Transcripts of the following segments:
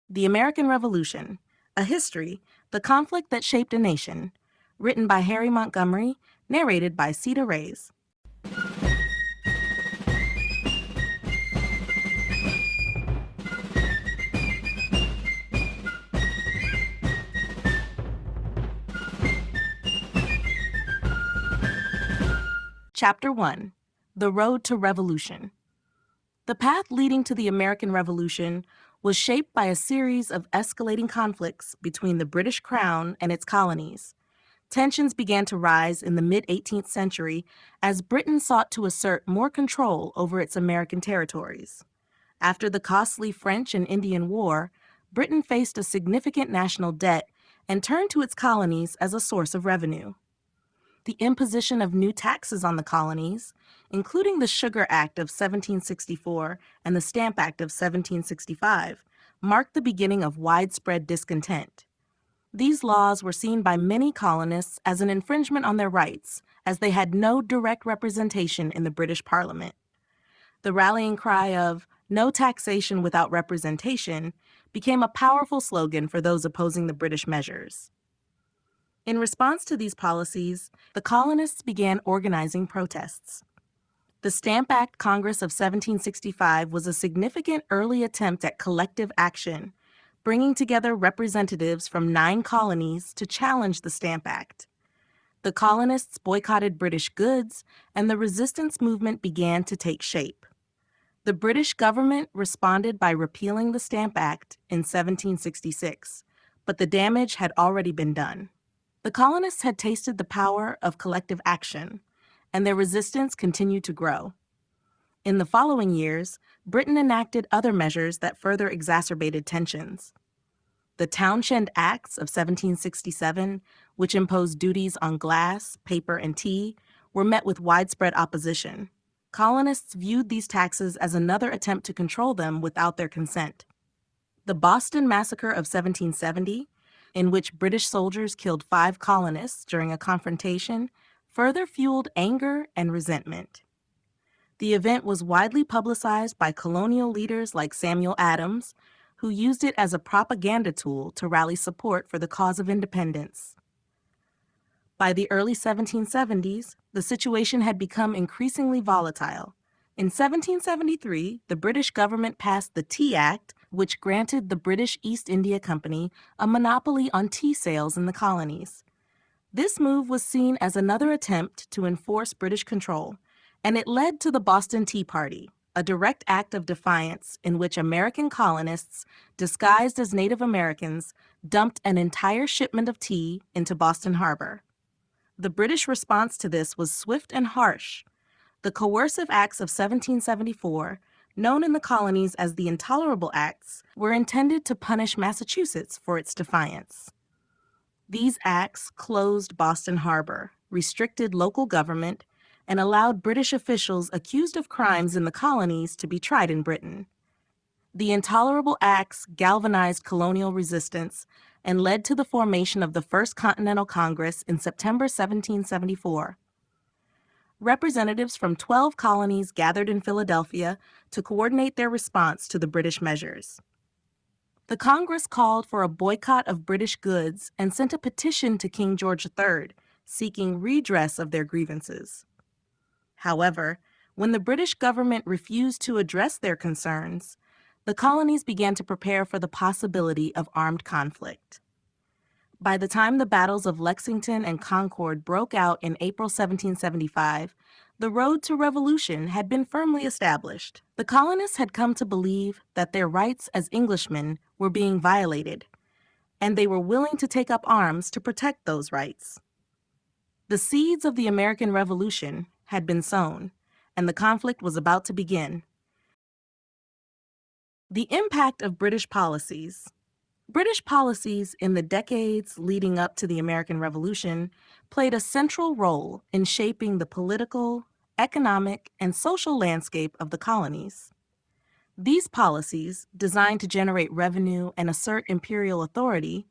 The American Revolution, A History, The Conflict That Shaped a Nation, written by Harry Montgomery, narrated by Cedar Reyes. Chapter 1, The Road to Revolution. The path leading to the American Revolution was shaped by a series of escalating conflicts between the British Crown and its colonies. Tensions began to rise in the mid-18th century as Britain sought to assert more control over its American territories. After the costly French and Indian War, Britain faced a significant national debt and turned to its colonies as a source of revenue. The imposition of new taxes on the colonies, including the Sugar Act of 1764 and the Stamp Act of 1765, marked the beginning of widespread discontent. These laws were seen by many colonists as an infringement on their rights, as they had no direct representation in the British Parliament. The rallying cry of "No taxation without representation" became a powerful slogan for those opposing the British measures. In response to these policies, the colonists began organizing protests. The Stamp Act Congress of 1765 was a significant early attempt at collective action, bringing together representatives from 9 colonies to challenge the Stamp Act. The colonists boycotted British goods, and the resistance movement began to take shape. The British government responded by repealing the Stamp Act in 1766, but the damage had already been done. The colonists had tasted the power of collective action, and their resistance continued to grow. In the following years, Britain enacted other measures that further exacerbated tensions. The Townshend Acts of 1767, which imposed duties on glass, paper, and tea, were met with widespread opposition. Colonists viewed these taxes as another attempt to control them without their consent. The Boston Massacre of 1770, in which British soldiers killed 5 colonists during a confrontation, further fueled anger and resentment. The event was widely publicized by colonial leaders like Samuel Adams, who used it as a propaganda tool to rally support for the cause of independence. By the early 1770s, the situation had become increasingly volatile. In 1773, the British government passed the Tea Act, which granted the British East India Company a monopoly on tea sales in the colonies. This move was seen as another attempt to enforce British control, and it led to the Boston Tea Party, a direct act of defiance in which American colonists, disguised as Native Americans, dumped an entire shipment of tea into Boston Harbor. The British response to this was swift and harsh. The coercive acts of 1774, known in the colonies as the Intolerable Acts, were intended to punish Massachusetts for its defiance. These acts closed Boston Harbor, restricted local government, and allowed British officials accused of crimes in the colonies to be tried in Britain. The Intolerable Acts galvanized colonial resistance and led to the formation of the First Continental Congress in September 1774. Representatives from 12 colonies gathered in Philadelphia to coordinate their response to the British measures. The Congress called for a boycott of British goods and sent a petition to King George III, seeking redress of their grievances. However, when the British government refused to address their concerns, the colonies began to prepare for the possibility of armed conflict. By the time the battles of Lexington and Concord broke out in April 1775, the road to revolution had been firmly established. The colonists had come to believe that their rights as Englishmen were being violated, and they were willing to take up arms to protect those rights. The seeds of the American Revolution had been sown, and the conflict was about to begin. The impact of British policies. British policies in the decades leading up to the American Revolution played a central role in shaping the political, economic, and social landscape of the colonies. These policies, designed to generate revenue and assert imperial authority,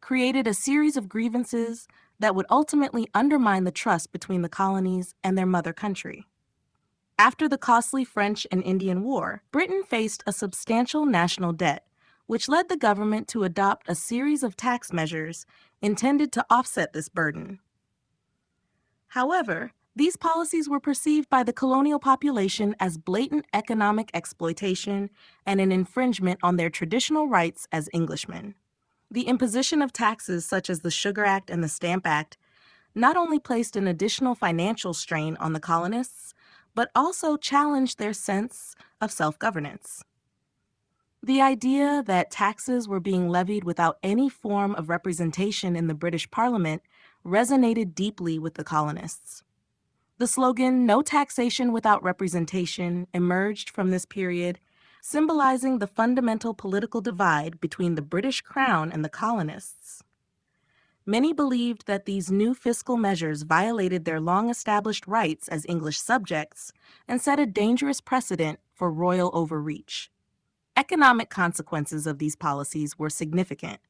created a series of grievances that would ultimately undermine the trust between the colonies and their mother country. After the costly French and Indian War, Britain faced a substantial national debt, which led the government to adopt a series of tax measures intended to offset this burden. However, these policies were perceived by the colonial population as blatant economic exploitation and an infringement on their traditional rights as Englishmen. The imposition of taxes such as the Sugar Act and the Stamp Act not only placed an additional financial strain on the colonists, but also challenged their sense of self-governance. The idea that taxes were being levied without any form of representation in the British Parliament resonated deeply with the colonists. The slogan, "No taxation without representation," emerged from this period, symbolizing the fundamental political divide between the British Crown and the colonists. Many believed that these new fiscal measures violated their long-established rights as English subjects and set a dangerous precedent for royal overreach. Economic consequences of these policies were significant.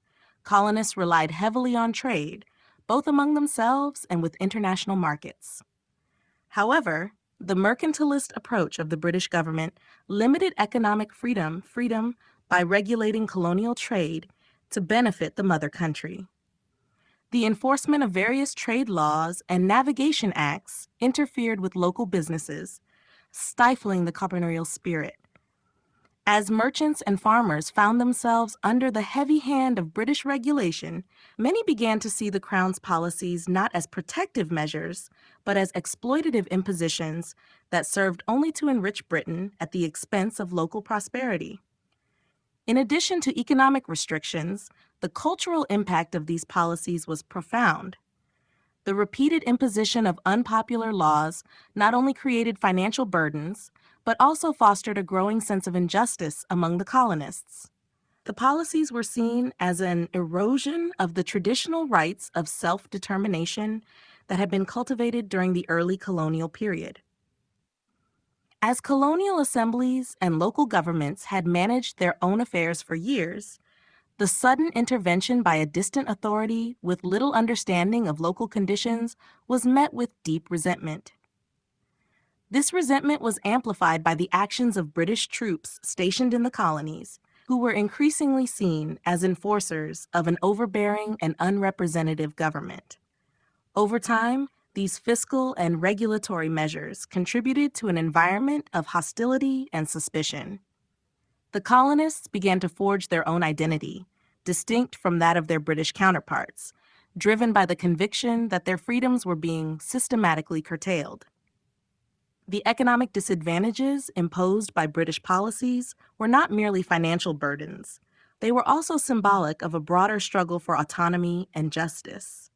Colonists relied heavily on trade, both among themselves and with international markets. However, the mercantilist approach of the British government limited economic freedom by regulating colonial trade to benefit the mother country. The enforcement of various trade laws and navigation acts interfered with local businesses, stifling the entrepreneurial spirit. As merchants and farmers found themselves under the heavy hand of British regulation, many began to see the Crown's policies not as protective measures, but as exploitative impositions that served only to enrich Britain at the expense of local prosperity. In addition to economic restrictions, the cultural impact of these policies was profound. The repeated imposition of unpopular laws not only created financial burdens, but also fostered a growing sense of injustice among the colonists. The policies were seen as an erosion of the traditional rights of self-determination that had been cultivated during the early colonial period. As colonial assemblies and local governments had managed their own affairs for years, the sudden intervention by a distant authority with little understanding of local conditions was met with deep resentment. This resentment was amplified by the actions of British troops stationed in the colonies, who were increasingly seen as enforcers of an overbearing and unrepresentative government. Over time, these fiscal and regulatory measures contributed to an environment of hostility and suspicion. The colonists began to forge their own identity, distinct from that of their British counterparts, driven by the conviction that their freedoms were being systematically curtailed. The economic disadvantages imposed by British policies were not merely financial burdens. They were also symbolic of a broader struggle for autonomy and justice.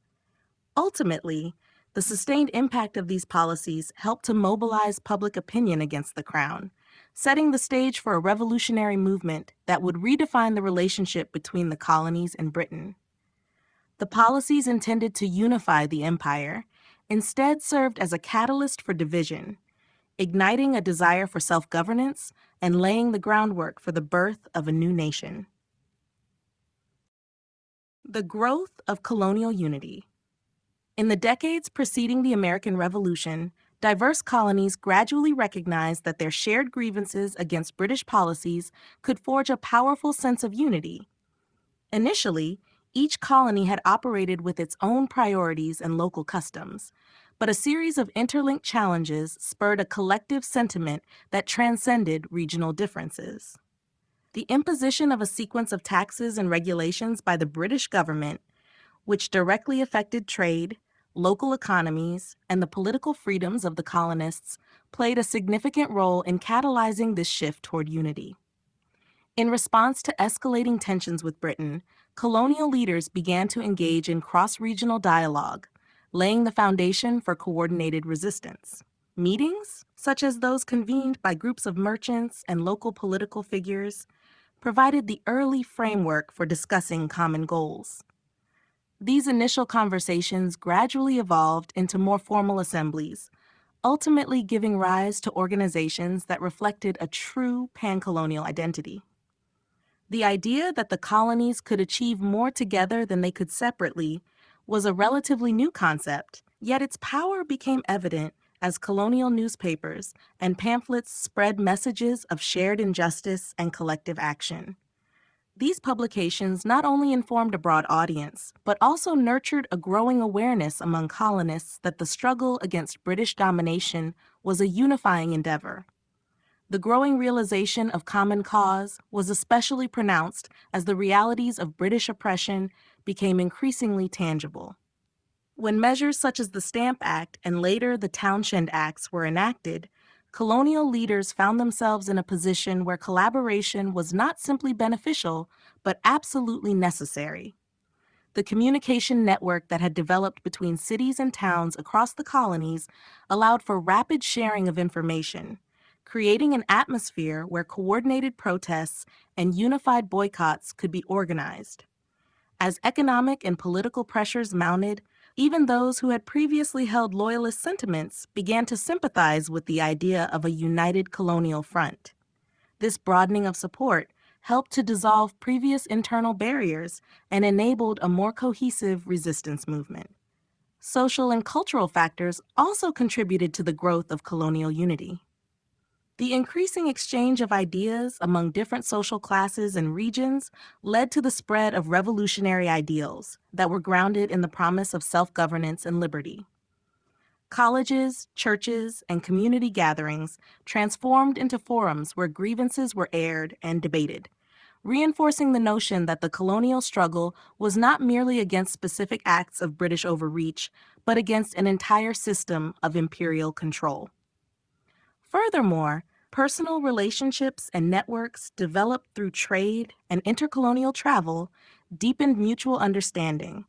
Ultimately, the sustained impact of these policies helped to mobilize public opinion against the Crown, setting the stage for a revolutionary movement that would redefine the relationship between the colonies and Britain. The policies intended to unify the empire instead served as a catalyst for division, igniting a desire for self-governance and laying the groundwork for the birth of a new nation. The growth of colonial unity. In the decades preceding the American Revolution, diverse colonies gradually recognized that their shared grievances against British policies could forge a powerful sense of unity. Initially, each colony had operated with its own priorities and local customs, but a series of interlinked challenges spurred a collective sentiment that transcended regional differences. The imposition of a sequence of taxes and regulations by the British government, which directly affected trade, local economies, and the political freedoms of the colonists, played a significant role in catalyzing this shift toward unity. In response to escalating tensions with Britain, colonial leaders began to engage in cross-regional dialogue, laying the foundation for coordinated resistance. Meetings, such as those convened by groups of merchants and local political figures, provided the early framework for discussing common goals. These initial conversations gradually evolved into more formal assemblies, ultimately giving rise to organizations that reflected a true pan-colonial identity. The idea that the colonies could achieve more together than they could separately was a relatively new concept, yet its power became evident as colonial newspapers and pamphlets spread messages of shared injustice and collective action. These publications not only informed a broad audience, but also nurtured a growing awareness among colonists that the struggle against British domination was a unifying endeavor. The growing realization of common cause was especially pronounced as the realities of British oppression became increasingly tangible. When measures such as the Stamp Act and later the Townshend Acts were enacted, colonial leaders found themselves in a position where collaboration was not simply beneficial, but absolutely necessary. The communication network that had developed between cities and towns across the colonies allowed for rapid sharing of information, creating an atmosphere where coordinated protests and unified boycotts could be organized. As economic and political pressures mounted, even those who had previously held loyalist sentiments began to sympathize with the idea of a united colonial front. This broadening of support helped to dissolve previous internal barriers and enabled a more cohesive resistance movement. Social and cultural factors also contributed to the growth of colonial unity. The increasing exchange of ideas among different social classes and regions led to the spread of revolutionary ideals that were grounded in the promise of self-governance and liberty. Colleges, churches, and community gatherings transformed into forums where grievances were aired and debated, reinforcing the notion that the colonial struggle was not merely against specific acts of British overreach, but against an entire system of imperial control. Furthermore, personal relationships and networks developed through trade and intercolonial travel deepened mutual understanding,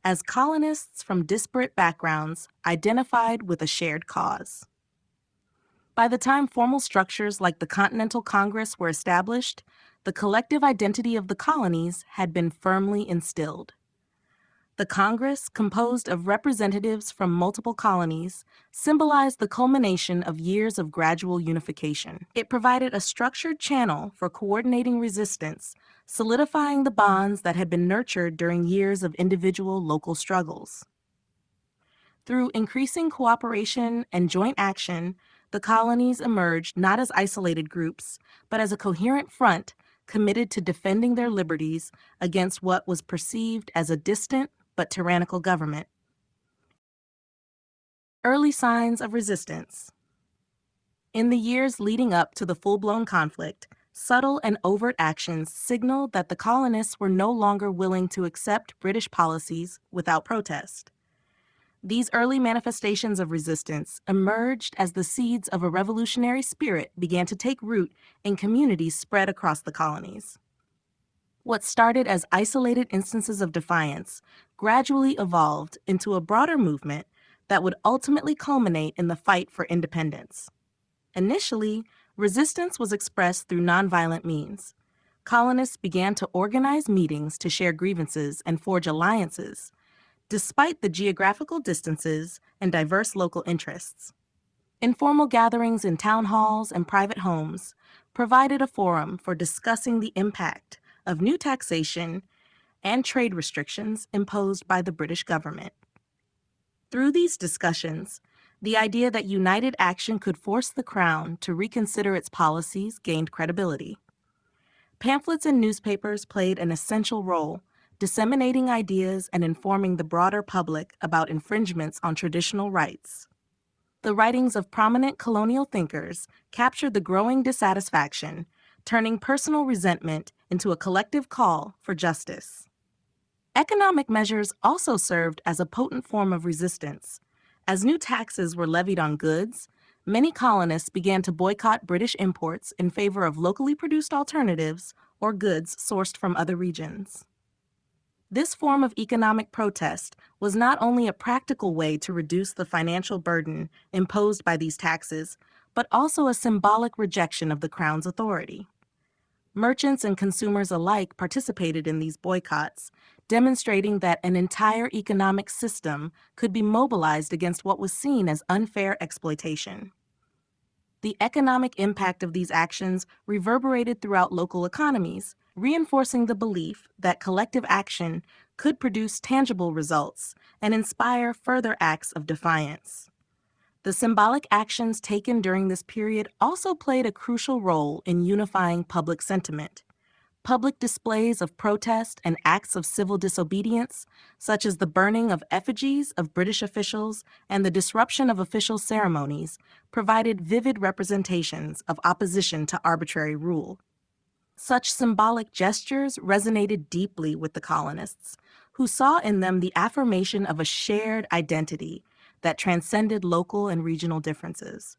as colonists from disparate backgrounds identified with a shared cause. By the time formal structures like the Continental Congress were established, the collective identity of the colonies had been firmly instilled. The Congress, composed of representatives from multiple colonies, symbolized the culmination of years of gradual unification. It provided a structured channel for coordinating resistance, solidifying the bonds that had been nurtured during years of individual local struggles. Through increasing cooperation and joint action, the colonies emerged not as isolated groups, but as a coherent front committed to defending their liberties against what was perceived as a distant but tyrannical government. Early signs of resistance. In the years leading up to the full-blown conflict, subtle and overt actions signaled that the colonists were no longer willing to accept British policies without protest. These early manifestations of resistance emerged as the seeds of a revolutionary spirit began to take root in communities spread across the colonies. What started as isolated instances of defiance gradually evolved into a broader movement that would ultimately culminate in the fight for independence. Initially, resistance was expressed through nonviolent means. Colonists began to organize meetings to share grievances and forge alliances, despite the geographical distances and diverse local interests. Informal gatherings in town halls and private homes provided a forum for discussing the impact of new taxation and trade restrictions imposed by the British government. Through these discussions, the idea that united action could force the Crown to reconsider its policies gained credibility. Pamphlets and newspapers played an essential role, disseminating ideas and informing the broader public about infringements on traditional rights. The writings of prominent colonial thinkers captured the growing dissatisfaction, turning personal resentment into a collective call for justice. Economic measures also served as a potent form of resistance. As new taxes were levied on goods, many colonists began to boycott British imports in favor of locally produced alternatives or goods sourced from other regions. This form of economic protest was not only a practical way to reduce the financial burden imposed by these taxes, but also a symbolic rejection of the Crown's authority. Merchants and consumers alike participated in these boycotts, demonstrating that an entire economic system could be mobilized against what was seen as unfair exploitation. The economic impact of these actions reverberated throughout local economies, reinforcing the belief that collective action could produce tangible results and inspire further acts of defiance. The symbolic actions taken during this period also played a crucial role in unifying public sentiment. Public displays of protest and acts of civil disobedience, such as the burning of effigies of British officials and the disruption of official ceremonies, provided vivid representations of opposition to arbitrary rule. Such symbolic gestures resonated deeply with the colonists, who saw in them the affirmation of a shared identity that transcended local and regional differences.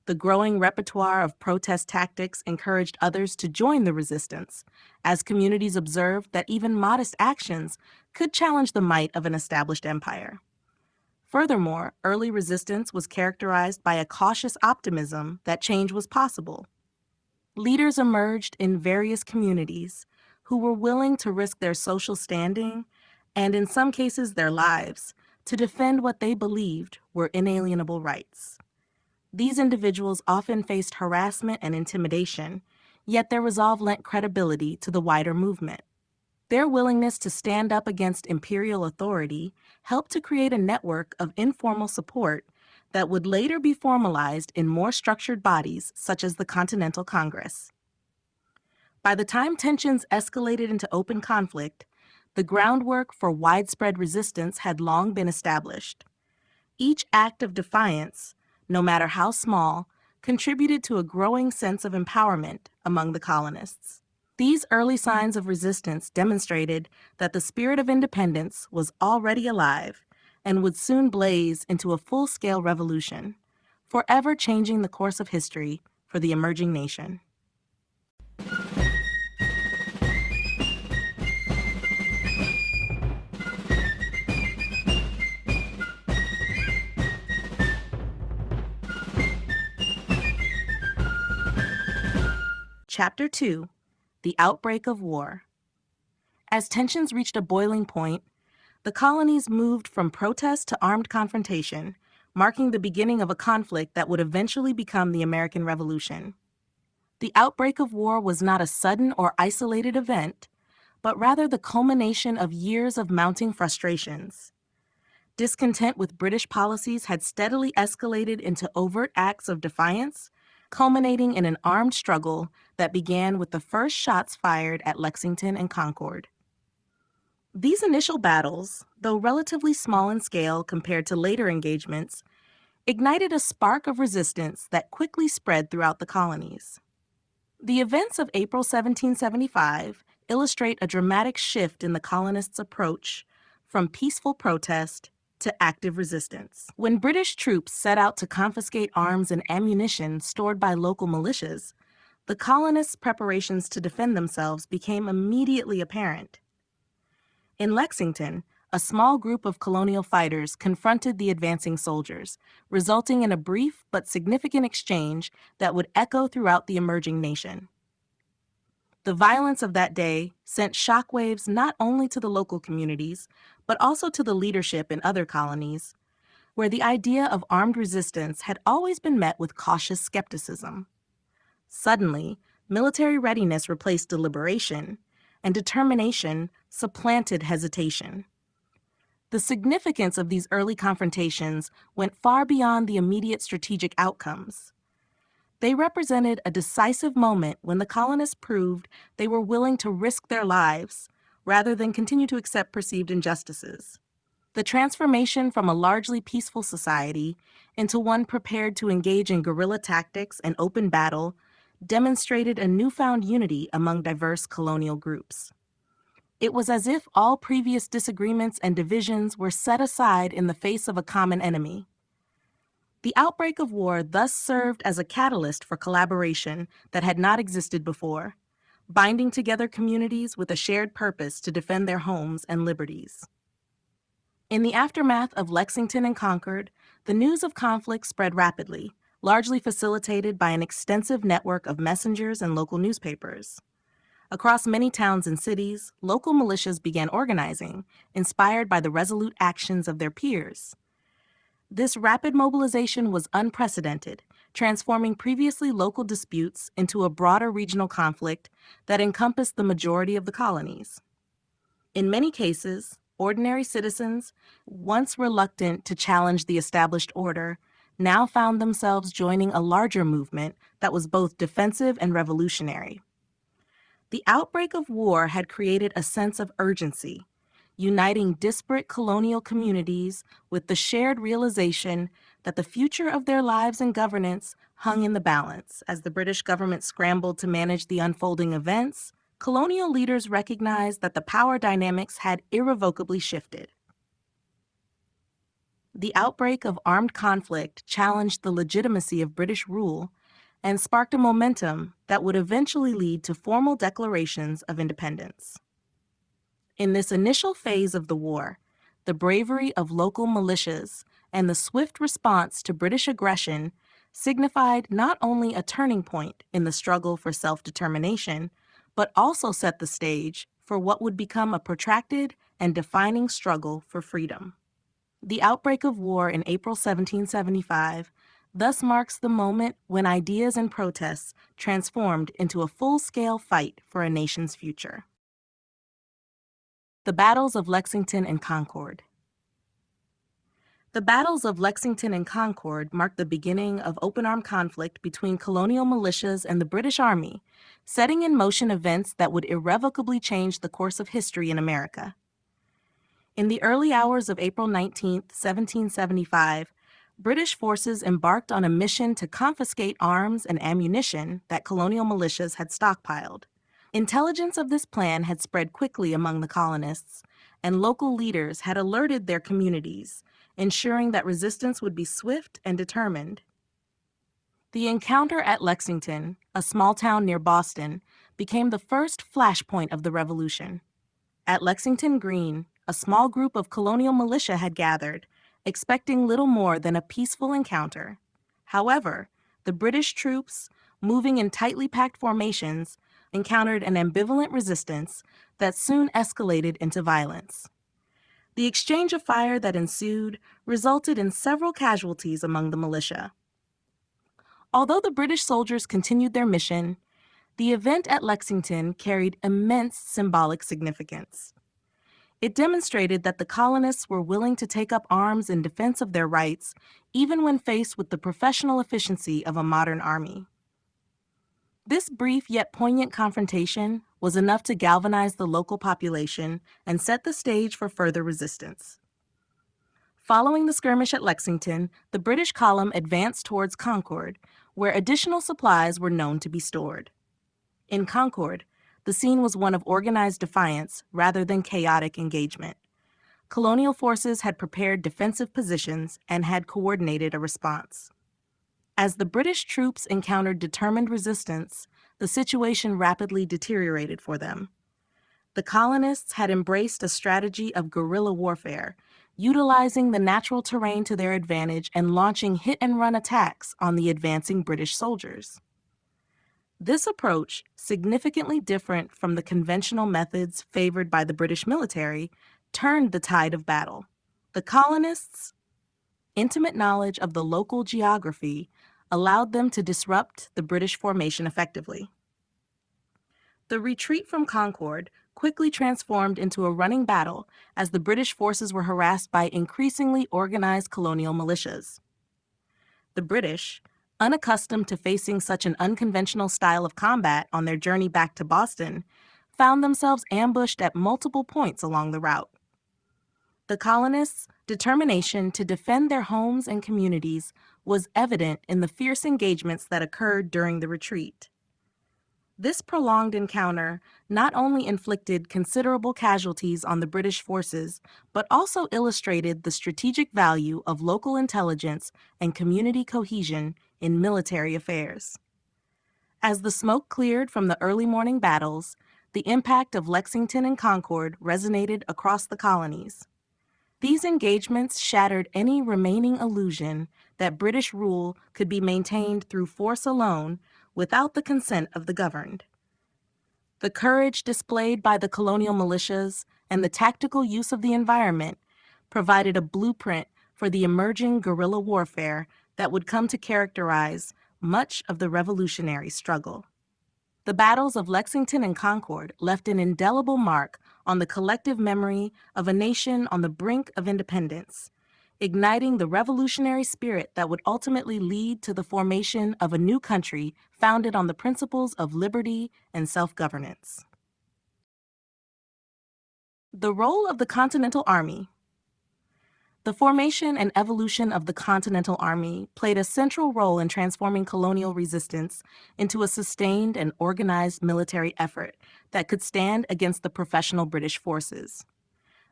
The growing repertoire of protest tactics encouraged others to join the resistance, as communities observed that even modest actions could challenge the might of an established empire. Furthermore, early resistance was characterized by a cautious optimism that change was possible. Leaders emerged in various communities who were willing to risk their social standing, and in some cases their lives, to defend what they believed were inalienable rights. These individuals often faced harassment and intimidation, yet their resolve lent credibility to the wider movement. Their willingness to stand up against imperial authority helped to create a network of informal support that would later be formalized in more structured bodies such as the Continental Congress. By the time tensions escalated into open conflict, the groundwork for widespread resistance had long been established. Each act of defiance, no matter how small, contributed to a growing sense of empowerment among the colonists. These early signs of resistance demonstrated that the spirit of independence was already alive and would soon blaze into a full-scale revolution, forever changing the course of history for the emerging nation. Chapter 2: The Outbreak of War. As tensions reached a boiling point, the colonies moved from protest to armed confrontation, marking the beginning of a conflict that would eventually become the American Revolution. The outbreak of war was not a sudden or isolated event, but rather the culmination of years of mounting frustrations. Discontent with British policies had steadily escalated into overt acts of defiance, culminating in an armed struggle that began with the first shots fired at Lexington and Concord. These initial battles, though relatively small in scale compared to later engagements, ignited a spark of resistance that quickly spread throughout the colonies. The events of April 1775 illustrate a dramatic shift in the colonists' approach from peaceful protest to active resistance. When British troops set out to confiscate arms and ammunition stored by local militias, the colonists' preparations to defend themselves became immediately apparent. In Lexington, a small group of colonial fighters confronted the advancing soldiers, resulting in a brief but significant exchange that would echo throughout the emerging nation. The violence of that day sent shockwaves not only to the local communities, but also to the leadership in other colonies, where the idea of armed resistance had always been met with cautious skepticism. Suddenly, military readiness replaced deliberation, and determination supplanted hesitation. The significance of these early confrontations went far beyond the immediate strategic outcomes. They represented a decisive moment when the colonists proved they were willing to risk their lives rather than continue to accept perceived injustices. The transformation from a largely peaceful society into one prepared to engage in guerrilla tactics and open battle demonstrated a newfound unity among diverse colonial groups. It was as if all previous disagreements and divisions were set aside in the face of a common enemy. The outbreak of war thus served as a catalyst for collaboration that had not existed before, binding together communities with a shared purpose to defend their homes and liberties. In the aftermath of Lexington and Concord, the news of conflict spread rapidly, largely facilitated by an extensive network of messengers and local newspapers. Across many towns and cities, local militias began organizing, inspired by the resolute actions of their peers. This rapid mobilization was unprecedented, transforming previously local disputes into a broader regional conflict that encompassed the majority of the colonies. In many cases, Ordinary citizens, once reluctant to challenge the established order, now found themselves joining a larger movement that was both defensive and revolutionary. The outbreak of war had created a sense of urgency, uniting disparate colonial communities with the shared realization that the future of their lives and governance hung in the balance. As the British government scrambled to manage the unfolding events, colonial leaders recognized that the power dynamics had irrevocably shifted. The outbreak of armed conflict challenged the legitimacy of British rule and sparked a momentum that would eventually lead to formal declarations of independence. In this initial phase of the war, the bravery of local militias and the swift response to British aggression signified not only a turning point in the struggle for self-determination, but also set the stage for what would become a protracted and defining struggle for freedom. The outbreak of war in April 1775 thus marks the moment when ideas and protests transformed into a full-scale fight for a nation's future. The Battles of Lexington and Concord. The Battles of Lexington and Concord marked the beginning of open-armed conflict between colonial militias and the British Army, setting in motion events that would irrevocably change the course of history in America. In the early hours of April 19, 1775, British forces embarked on a mission to confiscate arms and ammunition that colonial militias had stockpiled. Intelligence of this plan had spread quickly among the colonists, and local leaders had alerted their communities, ensuring that resistance would be swift and determined. The encounter at Lexington, a small town near Boston, became the first flashpoint of the Revolution. At Lexington Green, a small group of colonial militia had gathered, expecting little more than a peaceful encounter. However, the British troops, moving in tightly packed formations, encountered an ambivalent resistance that soon escalated into violence. The exchange of fire that ensued resulted in several casualties among the militia. Although the British soldiers continued their mission, the event at Lexington carried immense symbolic significance. It demonstrated that the colonists were willing to take up arms in defense of their rights, even when faced with the professional efficiency of a modern army. This brief yet poignant confrontation was enough to galvanize the local population and set the stage for further resistance. Following the skirmish at Lexington, the British column advanced towards Concord, where additional supplies were known to be stored. In Concord, the scene was one of organized defiance rather than chaotic engagement. Colonial forces had prepared defensive positions and had coordinated a response. As the British troops encountered determined resistance, the situation rapidly deteriorated for them. The colonists had embraced a strategy of guerrilla warfare, utilizing the natural terrain to their advantage and launching hit-and-run attacks on the advancing British soldiers. This approach, significantly different from the conventional methods favored by the British military, turned the tide of battle. The colonists' intimate knowledge of the local geography allowed them to disrupt the British formation effectively. The retreat from Concord quickly transformed into a running battle as the British forces were harassed by increasingly organized colonial militias. The British, unaccustomed to facing such an unconventional style of combat on their journey back to Boston, found themselves ambushed at multiple points along the route. The colonists' determination to defend their homes and communities was evident in the fierce engagements that occurred during the retreat. This prolonged encounter not only inflicted considerable casualties on the British forces, but also illustrated the strategic value of local intelligence and community cohesion in military affairs. As the smoke cleared from the early morning battles, the impact of Lexington and Concord resonated across the colonies. These engagements shattered any remaining illusion that British rule could be maintained through force alone without the consent of the governed. The courage displayed by the colonial militias and the tactical use of the environment provided a blueprint for the emerging guerrilla warfare that would come to characterize much of the revolutionary struggle. The battles of Lexington and Concord left an indelible mark on the collective memory of a nation on the brink of independence, igniting the revolutionary spirit that would ultimately lead to the formation of a new country founded on the principles of liberty and self-governance. The role of the Continental Army. The formation and evolution of the Continental Army played a central role in transforming colonial resistance into a sustained and organized military effort that could stand against the professional British forces.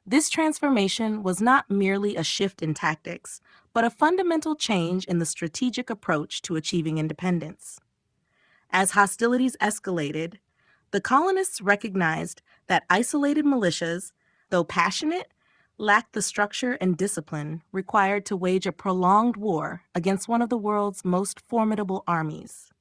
This transformation was not merely a shift in tactics, but a fundamental change in the strategic approach to achieving independence. As hostilities escalated, the colonists recognized that isolated militias, though passionate, lacked the structure and discipline required to wage a prolonged war against one of the world's most formidable armies.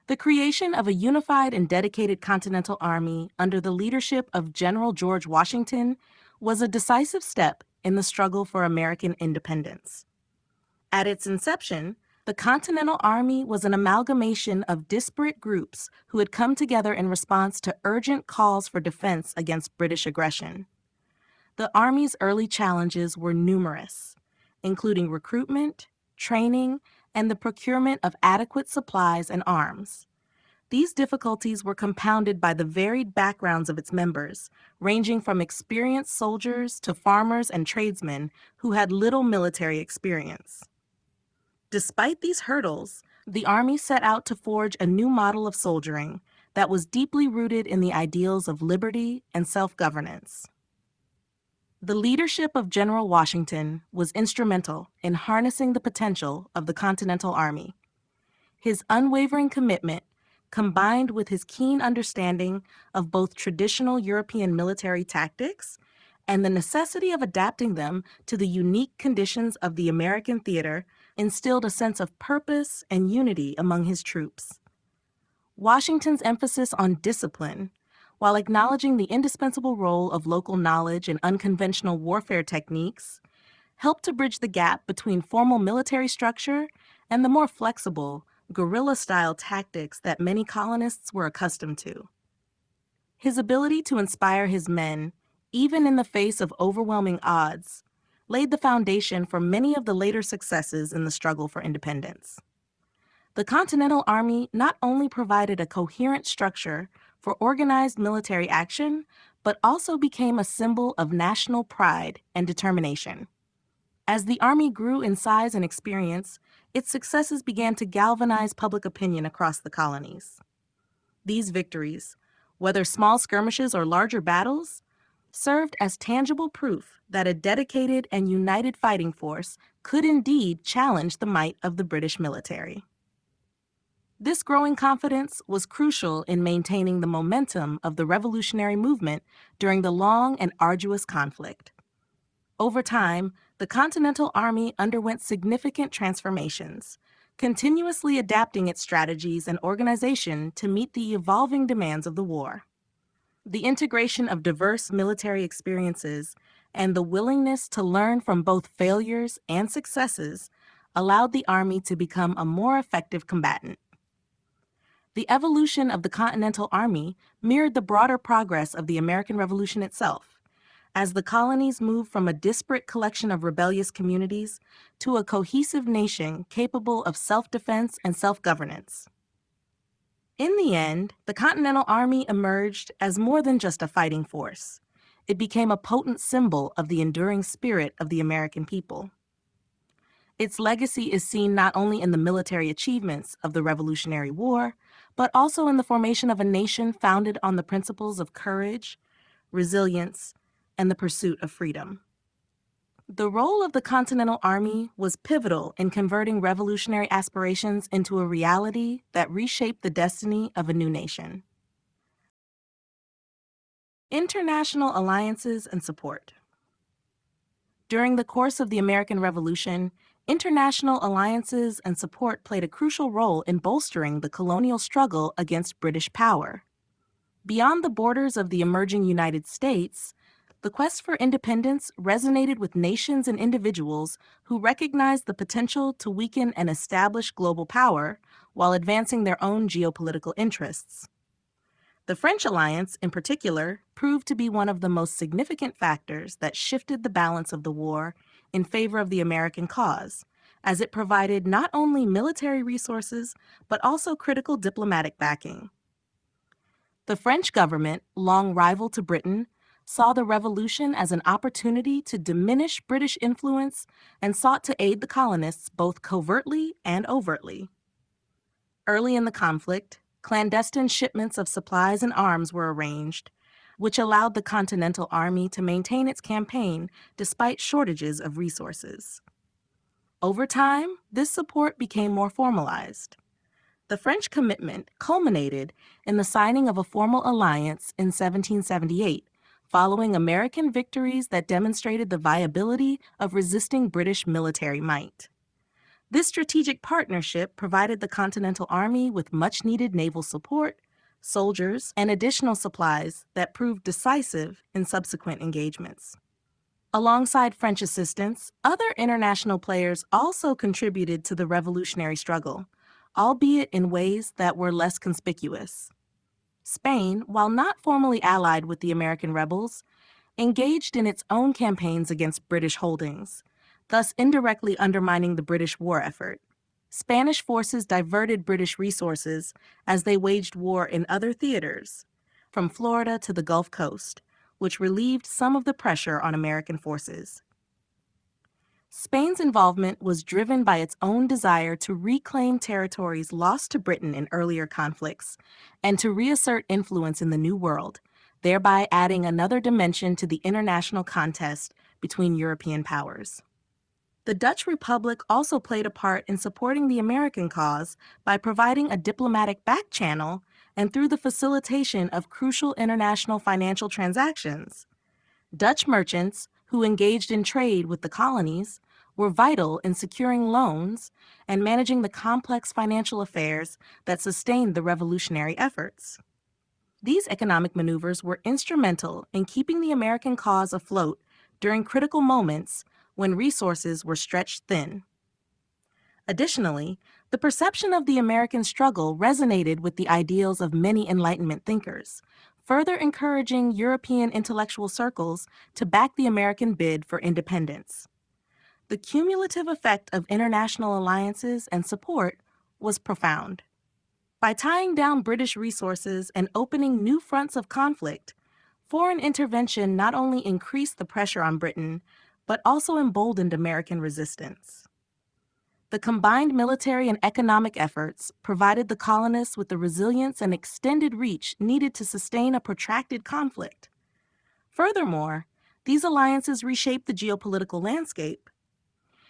The creation of a unified and dedicated Continental Army under the leadership of General George Washington was a decisive step in the struggle for American independence. At its inception, the Continental Army was an amalgamation of disparate groups who had come together in response to urgent calls for defense against British aggression. The Army's early challenges were numerous, including recruitment, training, and the procurement of adequate supplies and arms. These difficulties were compounded by the varied backgrounds of its members, ranging from experienced soldiers to farmers and tradesmen who had little military experience. Despite these hurdles, the Army set out to forge a new model of soldiering that was deeply rooted in the ideals of liberty and self-governance. The leadership of General Washington was instrumental in harnessing the potential of the Continental Army. His unwavering commitment, combined with his keen understanding of both traditional European military tactics and the necessity of adapting them to the unique conditions of the American theater, instilled a sense of purpose and unity among his troops. Washington's emphasis on discipline, while acknowledging the indispensable role of local knowledge and unconventional warfare techniques, helped to bridge the gap between formal military structure and the more flexible, guerrilla-style tactics that many colonists were accustomed to. His ability to inspire his men, even in the face of overwhelming odds, laid the foundation for many of the later successes in the struggle for independence. The Continental Army not only provided a coherent structure for organized military action, but also became a symbol of national pride and determination. As the Army grew in size and experience, its successes began to galvanize public opinion across the colonies. These victories, whether small skirmishes or larger battles, served as tangible proof that a dedicated and united fighting force could indeed challenge the might of the British military. This growing confidence was crucial in maintaining the momentum of the revolutionary movement during the long and arduous conflict. Over time, the Continental Army underwent significant transformations, continuously adapting its strategies and organization to meet the evolving demands of the war. The integration of diverse military experiences and the willingness to learn from both failures and successes allowed the Army to become a more effective combatant. The evolution of the Continental Army mirrored the broader progress of the American Revolution itself, as the colonies moved from a disparate collection of rebellious communities to a cohesive nation capable of self-defense and self-governance. In the end, the Continental Army emerged as more than just a fighting force. It became a potent symbol of the enduring spirit of the American people. Its legacy is seen not only in the military achievements of the Revolutionary War, but also in the formation of a nation founded on the principles of courage, resilience, and the pursuit of freedom. The role of the Continental Army was pivotal in converting revolutionary aspirations into a reality that reshaped the destiny of a new nation. International alliances and support. During the course of the American Revolution, international alliances and support played a crucial role in bolstering the colonial struggle against British power. Beyond the borders of the emerging United States, the quest for independence resonated with nations and individuals who recognized the potential to weaken and establish global power while advancing their own geopolitical interests. The French alliance, in particular, proved to be one of the most significant factors that shifted the balance of the war in favor of the American cause, as it provided not only military resources, but also critical diplomatic backing. The French government, long rival to Britain, saw the revolution as an opportunity to diminish British influence and sought to aid the colonists both covertly and overtly. Early in the conflict, clandestine shipments of supplies and arms were arranged, which allowed the Continental Army to maintain its campaign despite shortages of resources. Over time, this support became more formalized. The French commitment culminated in the signing of a formal alliance in 1778, following American victories that demonstrated the viability of resisting British military might. This strategic partnership provided the Continental Army with much-needed naval support, soldiers, and additional supplies that proved decisive in subsequent engagements. Alongside French assistance, other international players also contributed to the revolutionary struggle, albeit in ways that were less conspicuous. Spain, while not formally allied with the American rebels, engaged in its own campaigns against British holdings, thus indirectly undermining the British war effort. Spanish forces diverted British resources as they waged war in other theaters, from Florida to the Gulf Coast, which relieved some of the pressure on American forces. Spain's involvement was driven by its own desire to reclaim territories lost to Britain in earlier conflicts and to reassert influence in the New World, thereby adding another dimension to the international contest between European powers. The Dutch Republic also played a part in supporting the American cause by providing a diplomatic back channel and through the facilitation of crucial international financial transactions. Dutch merchants, who engaged in trade with the colonies, were vital in securing loans and managing the complex financial affairs that sustained the revolutionary efforts. These economic maneuvers were instrumental in keeping the American cause afloat during critical moments when resources were stretched thin. Additionally, the perception of the American struggle resonated with the ideals of many Enlightenment thinkers, further encouraging European intellectual circles to back the American bid for independence. The cumulative effect of international alliances and support was profound. By tying down British resources and opening new fronts of conflict, foreign intervention not only increased the pressure on Britain, but also emboldened American resistance. The combined military and economic efforts provided the colonists with the resilience and extended reach needed to sustain a protracted conflict. Furthermore, these alliances reshaped the geopolitical landscape,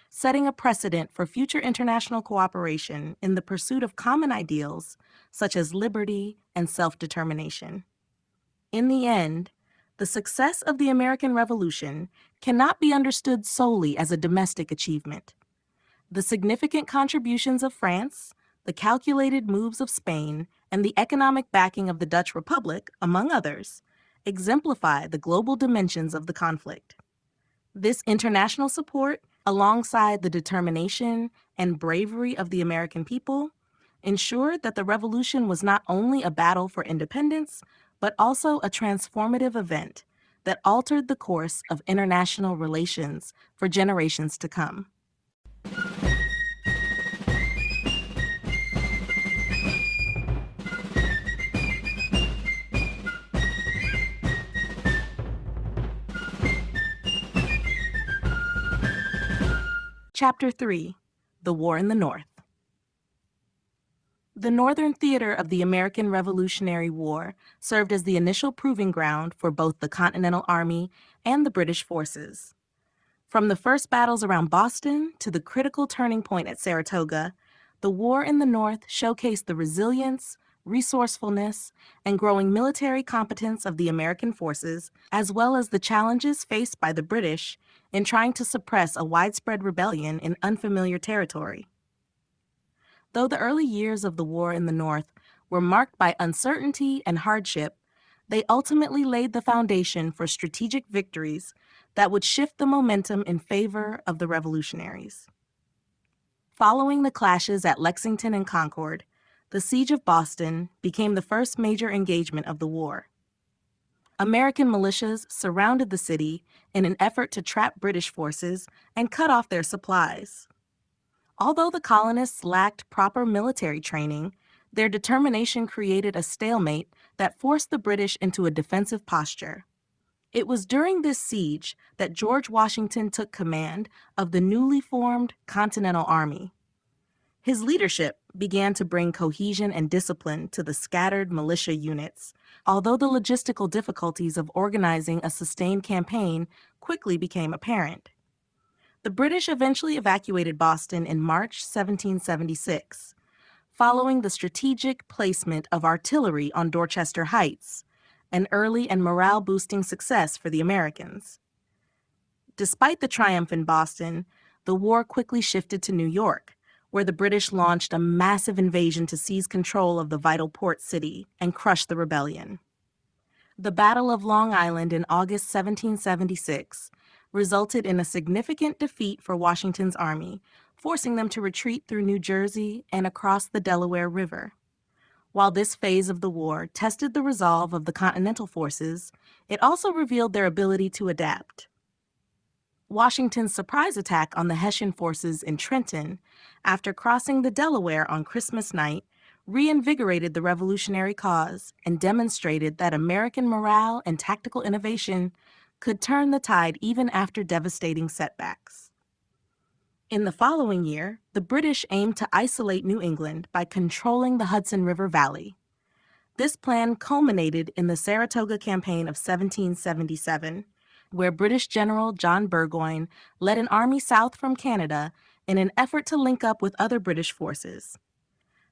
setting a precedent for future international cooperation in the pursuit of common ideals such as liberty and self-determination. In the end, the success of the American Revolution cannot be understood solely as a domestic achievement. The significant contributions of France, the calculated moves of Spain, and the economic backing of the Dutch Republic, among others, exemplify the global dimensions of the conflict. This international support, alongside the determination and bravery of the American people, ensured that the revolution was not only a battle for independence, but also a transformative event that altered the course of international relations for generations to come. Chapter 3: The War in the North. The Northern Theater of the American Revolutionary War served as the initial proving ground for both the Continental Army and the British forces. From the first battles around Boston to the critical turning point at Saratoga, the war in the North showcased the resilience, resourcefulness, and growing military competence of the American forces, as well as the challenges faced by the British in trying to suppress a widespread rebellion in unfamiliar territory. Though the early years of the war in the North were marked by uncertainty and hardship, they ultimately laid the foundation for strategic victories that would shift the momentum in favor of the revolutionaries. Following the clashes at Lexington and Concord, the Siege of Boston became the first major engagement of the war. American militias surrounded the city in an effort to trap British forces and cut off their supplies. Although the colonists lacked proper military training, their determination created a stalemate that forced the British into a defensive posture. It was during this siege that George Washington took command of the newly formed Continental Army. His leadership began to bring cohesion and discipline to the scattered militia units, although the logistical difficulties of organizing a sustained campaign quickly became apparent. The British eventually evacuated Boston in March 1776, following the strategic placement of artillery on Dorchester Heights, an early and morale-boosting success for the Americans. Despite the triumph in Boston, the war quickly shifted to New York, where the British launched a massive invasion to seize control of the vital port city and crush the rebellion. The Battle of Long Island in August 1776 resulted in a significant defeat for Washington's army, forcing them to retreat through New Jersey and across the Delaware River. While this phase of the war tested the resolve of the Continental forces, it also revealed their ability to adapt. Washington's surprise attack on the Hessian forces in Trenton, after crossing the Delaware on Christmas night, reinvigorated the revolutionary cause and demonstrated that American morale and tactical innovation could turn the tide even after devastating setbacks. In the following year, the British aimed to isolate New England by controlling the Hudson River Valley. This plan culminated in the Saratoga Campaign of 1777, where British General John Burgoyne led an army south from Canada in an effort to link up with other British forces.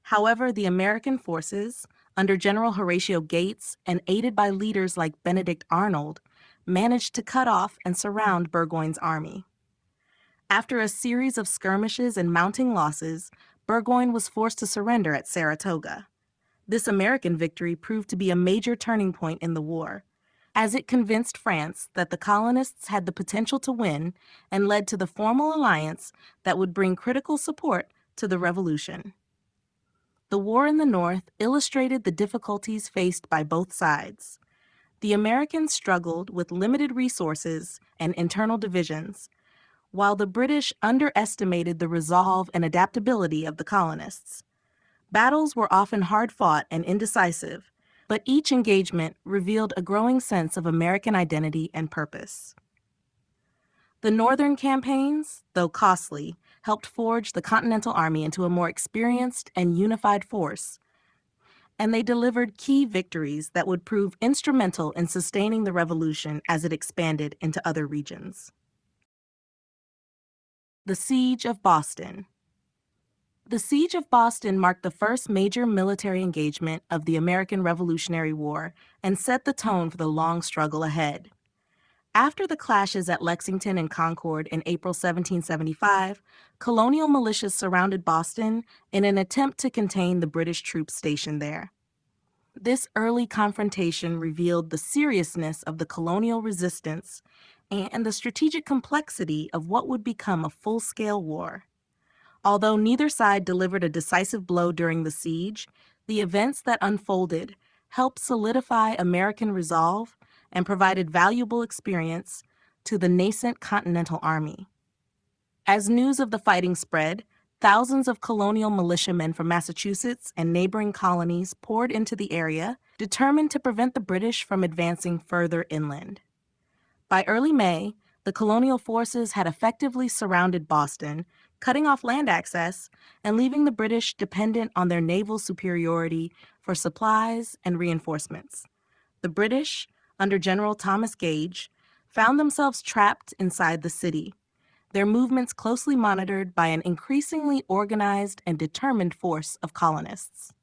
However, the American forces, under General Horatio Gates and aided by leaders like Benedict Arnold, managed to cut off and surround Burgoyne's army. After a series of skirmishes and mounting losses, Burgoyne was forced to surrender at Saratoga. This American victory proved to be a major turning point in the war, as it convinced France that the colonists had the potential to win and led to the formal alliance that would bring critical support to the Revolution. The war in the North illustrated the difficulties faced by both sides. The Americans struggled with limited resources and internal divisions, while the British underestimated the resolve and adaptability of the colonists. Battles were often hard-fought and indecisive, but each engagement revealed a growing sense of American identity and purpose. The Northern campaigns, though costly, helped forge the Continental Army into a more experienced and unified force, and they delivered key victories that would prove instrumental in sustaining the Revolution as it expanded into other regions. The Siege of Boston. The Siege of Boston marked the first major military engagement of the American Revolutionary War and set the tone for the long struggle ahead. After the clashes at Lexington and Concord in April 1775, colonial militias surrounded Boston in an attempt to contain the British troops stationed there. This early confrontation revealed the seriousness of the colonial resistance and the strategic complexity of what would become a full-scale war. Although neither side delivered a decisive blow during the siege, the events that unfolded helped solidify American resolve and provided valuable experience to the nascent Continental Army. As news of the fighting spread, thousands of colonial militiamen from Massachusetts and neighboring colonies poured into the area, determined to prevent the British from advancing further inland. By early May, the colonial forces had effectively surrounded Boston, cutting off land access and leaving the British dependent on their naval superiority for supplies and reinforcements. The British, under General Thomas Gage, found themselves trapped inside the city, their movements closely monitored by an increasingly organized and determined force of colonists.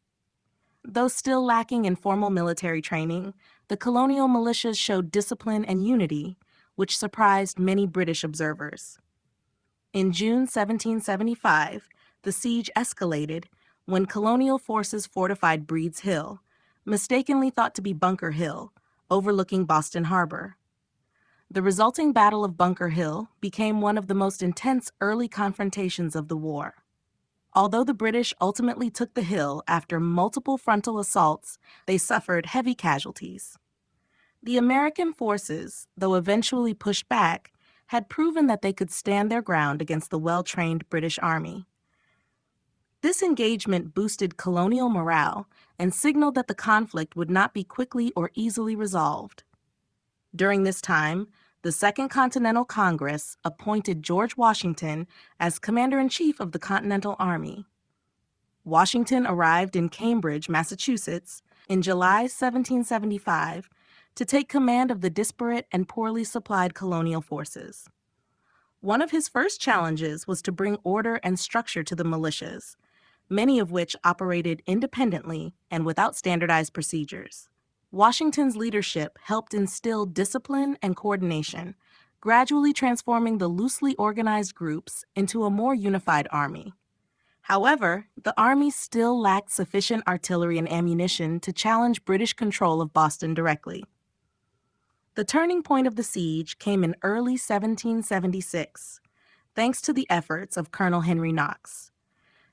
Though still lacking in formal military training, the colonial militias showed discipline and unity, which surprised many British observers. In June 1775, the siege escalated when colonial forces fortified Breed's Hill, mistakenly thought to be Bunker Hill, overlooking Boston Harbor. The resulting Battle of Bunker Hill became one of the most intense early confrontations of the war. Although the British ultimately took the hill after multiple frontal assaults, they suffered heavy casualties. The American forces, though eventually pushed back, had proven that they could stand their ground against the well-trained British Army. This engagement boosted colonial morale and signaled that the conflict would not be quickly or easily resolved. During this time, the Second Continental Congress appointed George Washington as Commander-in-Chief of the Continental Army. Washington arrived in Cambridge, Massachusetts, in July 1775 to take command of the disparate and poorly supplied colonial forces. One of his first challenges was to bring order and structure to the militias, many of which operated independently and without standardized procedures. Washington's leadership helped instill discipline and coordination, gradually transforming the loosely organized groups into a more unified army. However, the army still lacked sufficient artillery and ammunition to challenge British control of Boston directly. The turning point of the siege came in early 1776, thanks to the efforts of Colonel Henry Knox.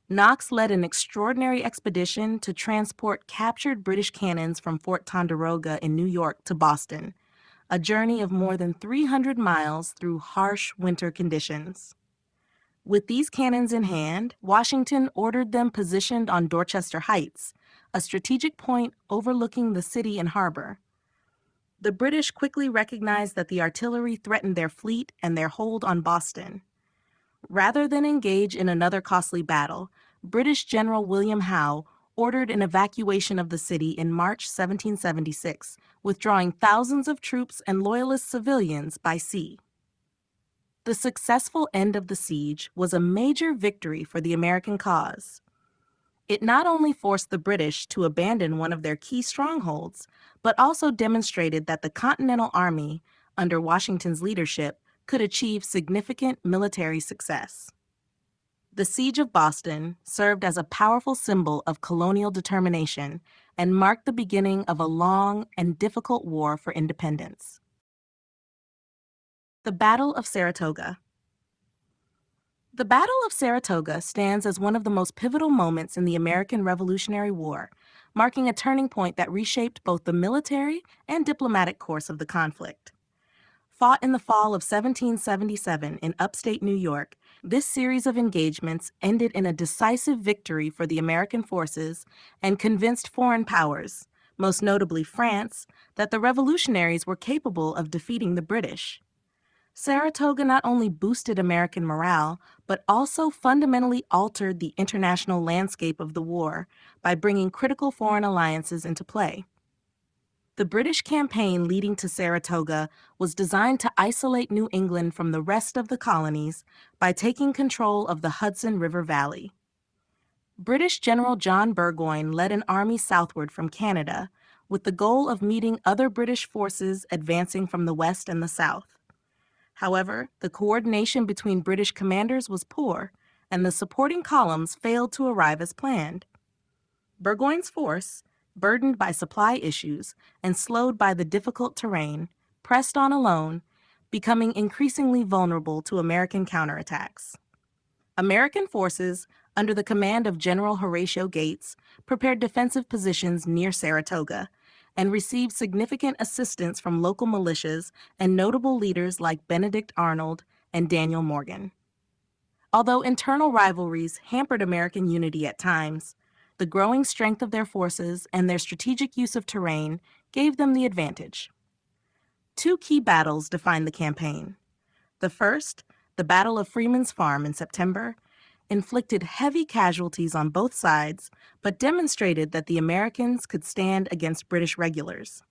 Knox led an extraordinary expedition to transport captured British cannons from Fort Ticonderoga in New York to Boston, a journey of more than 300 miles through harsh winter conditions. With these cannons in hand, Washington ordered them positioned on Dorchester Heights, a strategic point overlooking the city and harbor. The British quickly recognized that the artillery threatened their fleet and their hold on Boston. Rather than engage in another costly battle, British General William Howe ordered an evacuation of the city in March 1776, withdrawing thousands of troops and loyalist civilians by sea. The successful end of the siege was a major victory for the American cause. It not only forced the British to abandon one of their key strongholds, but also demonstrated that the Continental Army, under Washington's leadership, could achieve significant military success. The Siege of Boston served as a powerful symbol of colonial determination and marked the beginning of a long and difficult war for independence. The Battle of Saratoga. The Battle of Saratoga stands as one of the most pivotal moments in the American Revolutionary War, marking a turning point that reshaped both the military and diplomatic course of the conflict. Fought in the fall of 1777 in upstate New York, this series of engagements ended in a decisive victory for the American forces and convinced foreign powers, most notably France, that the revolutionaries were capable of defeating the British. Saratoga not only boosted American morale, but also fundamentally altered the international landscape of the war by bringing critical foreign alliances into play. The British campaign leading to Saratoga was designed to isolate New England from the rest of the colonies by taking control of the Hudson River Valley. British General John Burgoyne led an army southward from Canada with the goal of meeting other British forces advancing from the west and the south. However, the coordination between British commanders was poor, and the supporting columns failed to arrive as planned. Burgoyne's force, burdened by supply issues and slowed by the difficult terrain, pressed on alone, becoming increasingly vulnerable to American counterattacks. American forces, under the command of General Horatio Gates, prepared defensive positions near Saratoga and received significant assistance from local militias and notable leaders like Benedict Arnold and Daniel Morgan. Although internal rivalries hampered American unity at times, the growing strength of their forces and their strategic use of terrain gave them the advantage. Two key battles defined the campaign. The first, the Battle of Freeman's Farm in September, inflicted heavy casualties on both sides, but demonstrated that the Americans could stand against British regulars.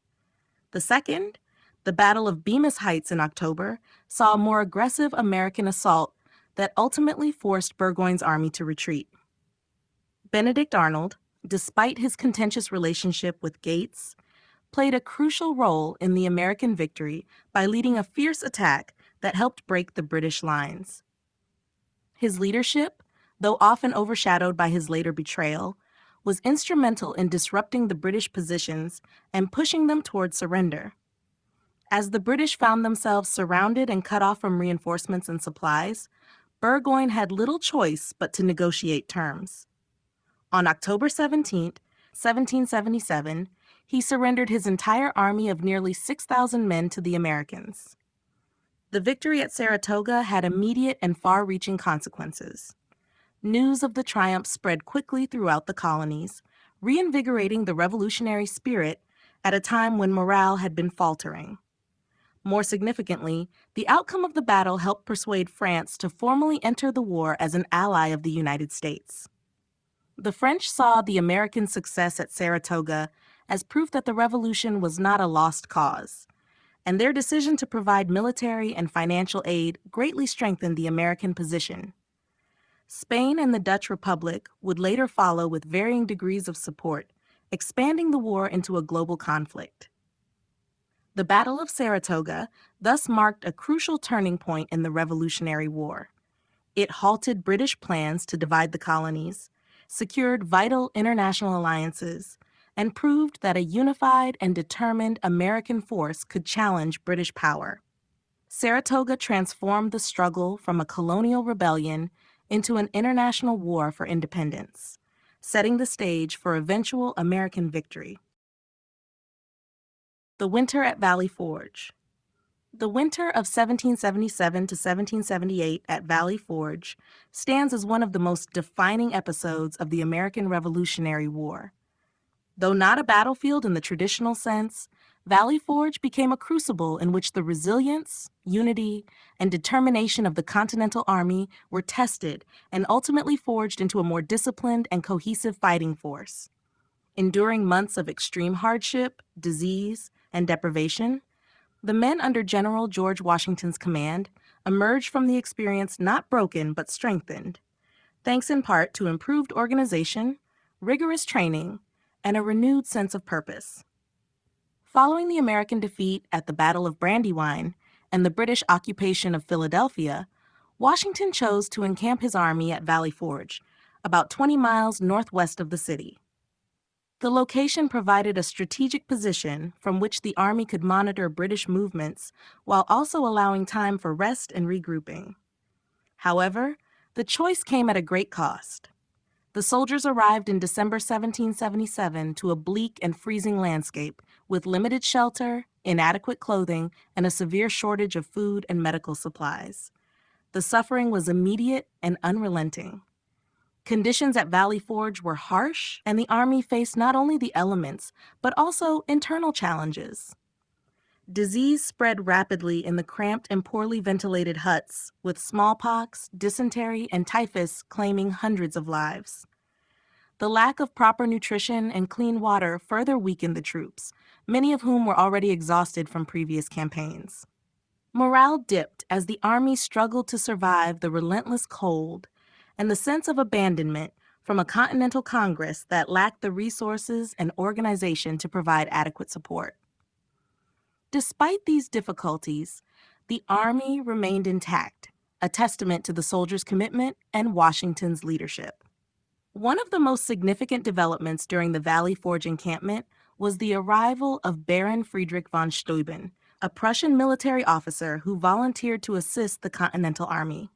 The second, the Battle of Bemis Heights in October, saw a more aggressive American assault that ultimately forced Burgoyne's army to retreat. Benedict Arnold, despite his contentious relationship with Gates, played a crucial role in the American victory by leading a fierce attack that helped break the British lines. His leadership, though often overshadowed by his later betrayal, was instrumental in disrupting the British positions and pushing them toward surrender. As the British found themselves surrounded and cut off from reinforcements and supplies, Burgoyne had little choice but to negotiate terms. On October 17, 1777, he surrendered his entire army of nearly 6,000 men to the Americans. The victory at Saratoga had immediate and far-reaching consequences. News of the triumph spread quickly throughout the colonies, reinvigorating the revolutionary spirit at a time when morale had been faltering. More significantly, the outcome of the battle helped persuade France to formally enter the war as an ally of the United States. The French saw the American success at Saratoga as proof that the revolution was not a lost cause, and their decision to provide military and financial aid greatly strengthened the American position. Spain and the Dutch Republic would later follow with varying degrees of support, expanding the war into a global conflict. The Battle of Saratoga thus marked a crucial turning point in the Revolutionary War. It halted British plans to divide the colonies, secured vital international alliances, and proved that a unified and determined American force could challenge British power. Saratoga transformed the struggle from a colonial rebellion into an international war for independence, setting the stage for eventual American victory. The winter at Valley Forge. The winter of 1777 to 1778 at Valley Forge stands as one of the most defining episodes of the American Revolutionary War. Though not a battlefield in the traditional sense, Valley Forge became a crucible in which the resilience, unity, and determination of the Continental Army were tested and ultimately forged into a more disciplined and cohesive fighting force. Enduring months of extreme hardship, disease, and deprivation, the men under General George Washington's command emerged from the experience not broken but strengthened, thanks in part to improved organization, rigorous training, and a renewed sense of purpose. Following the American defeat at the Battle of Brandywine and the British occupation of Philadelphia, Washington chose to encamp his army at Valley Forge, about 20 miles northwest of the city. The location provided a strategic position from which the army could monitor British movements while also allowing time for rest and regrouping. However, the choice came at a great cost. The soldiers arrived in December 1777 to a bleak and freezing landscape with limited shelter, inadequate clothing, and a severe shortage of food and medical supplies. The suffering was immediate and unrelenting. Conditions at Valley Forge were harsh, and the Army faced not only the elements, but also internal challenges. Disease spread rapidly in the cramped and poorly ventilated huts, with smallpox, dysentery, and typhus claiming hundreds of lives. The lack of proper nutrition and clean water further weakened the troops, many of whom were already exhausted from previous campaigns. Morale dipped as the Army struggled to survive the relentless cold and the sense of abandonment from a Continental Congress that lacked the resources and organization to provide adequate support. Despite these difficulties, the Army remained intact, a testament to the soldiers' commitment and Washington's leadership. One of the most significant developments during the Valley Forge encampment was the arrival of Baron Friedrich von Steuben, a Prussian military officer who volunteered to assist the Continental Army.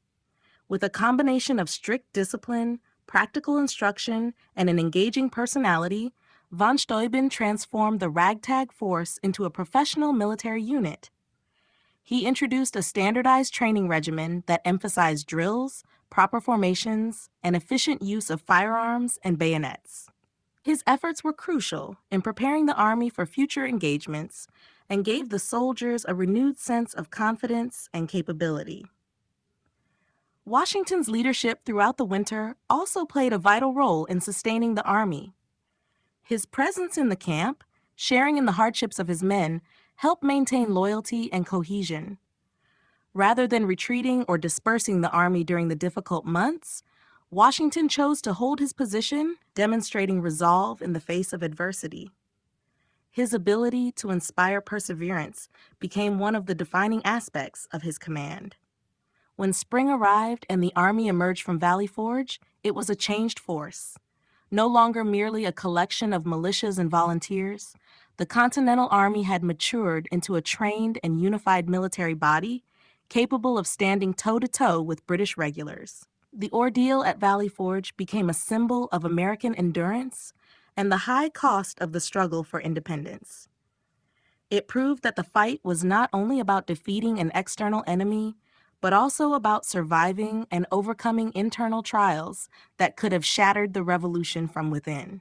With a combination of strict discipline, practical instruction, and an engaging personality, von Steuben transformed the ragtag force into a professional military unit. He introduced a standardized training regimen that emphasized drills, proper formations, and efficient use of firearms and bayonets. His efforts were crucial in preparing the Army for future engagements and gave the soldiers a renewed sense of confidence and capability. Washington's leadership throughout the winter also played a vital role in sustaining the Army. His presence in the camp, sharing in the hardships of his men, helped maintain loyalty and cohesion. Rather than retreating or dispersing the Army during the difficult months, Washington chose to hold his position, demonstrating resolve in the face of adversity. His ability to inspire perseverance became one of the defining aspects of his command. When spring arrived and the Army emerged from Valley Forge, it was a changed force. No longer merely a collection of militias and volunteers, the Continental Army had matured into a trained and unified military body, capable of standing toe-to-toe with British regulars. The ordeal at Valley Forge became a symbol of American endurance and the high cost of the struggle for independence. It proved that the fight was not only about defeating an external enemy, but also about surviving and overcoming internal trials that could have shattered the revolution from within.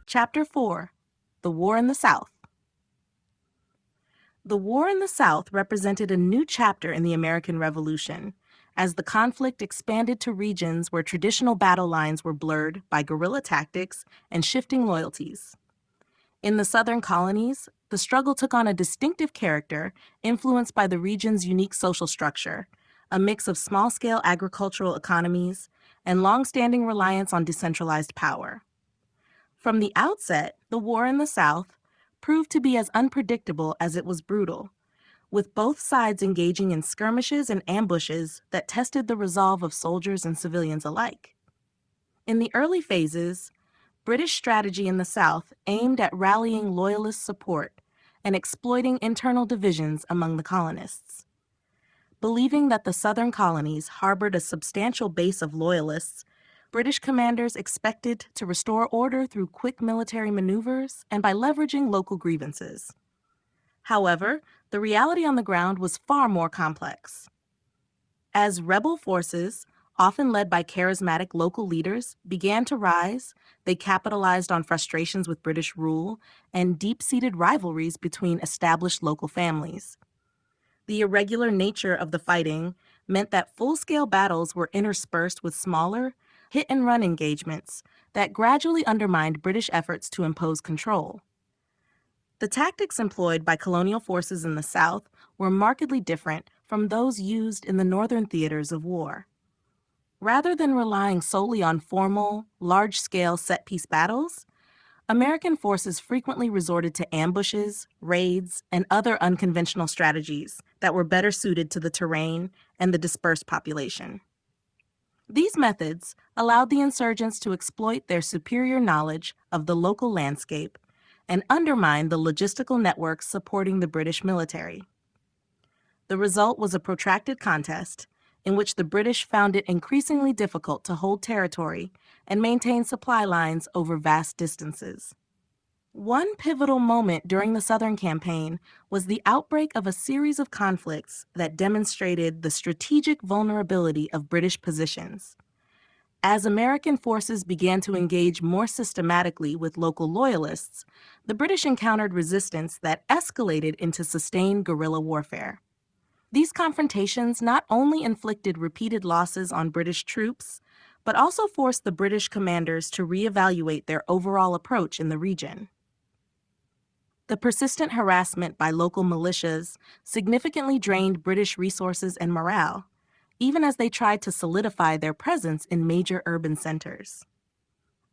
Chapter 4: The War in the South. The war in the South represented a new chapter in the American Revolution, as the conflict expanded to regions where traditional battle lines were blurred by guerrilla tactics and shifting loyalties. In the Southern colonies, the struggle took on a distinctive character influenced by the region's unique social structure, a mix of small-scale agricultural economies and long-standing reliance on decentralized power. From the outset, the war in the South proved to be as unpredictable as it was brutal, with both sides engaging in skirmishes and ambushes that tested the resolve of soldiers and civilians alike. In the early phases, British strategy in the South aimed at rallying loyalist support and exploiting internal divisions among the colonists. Believing that the Southern colonies harbored a substantial base of loyalists, British commanders expected to restore order through quick military maneuvers and by leveraging local grievances. However, the reality on the ground was far more complex. As rebel forces, often led by charismatic local leaders, began to rise, they capitalized on frustrations with British rule and deep-seated rivalries between established local families. The irregular nature of the fighting meant that full-scale battles were interspersed with smaller, hit-and-run engagements that gradually undermined British efforts to impose control. The tactics employed by colonial forces in the South were markedly different from those used in the northern theaters of war. Rather than relying solely on formal, large-scale set-piece battles, American forces frequently resorted to ambushes, raids, and other unconventional strategies that were better suited to the terrain and the dispersed population. These methods allowed the insurgents to exploit their superior knowledge of the local landscape and undermine the logistical networks supporting the British military. The result was a protracted contest in which the British found it increasingly difficult to hold territory and maintain supply lines over vast distances. One pivotal moment during the Southern Campaign was the outbreak of a series of conflicts that demonstrated the strategic vulnerability of British positions. As American forces began to engage more systematically with local loyalists, the British encountered resistance that escalated into sustained guerrilla warfare. These confrontations not only inflicted repeated losses on British troops, but also forced the British commanders to reevaluate their overall approach in the region. The persistent harassment by local militias significantly drained British resources and morale, even as they tried to solidify their presence in major urban centers.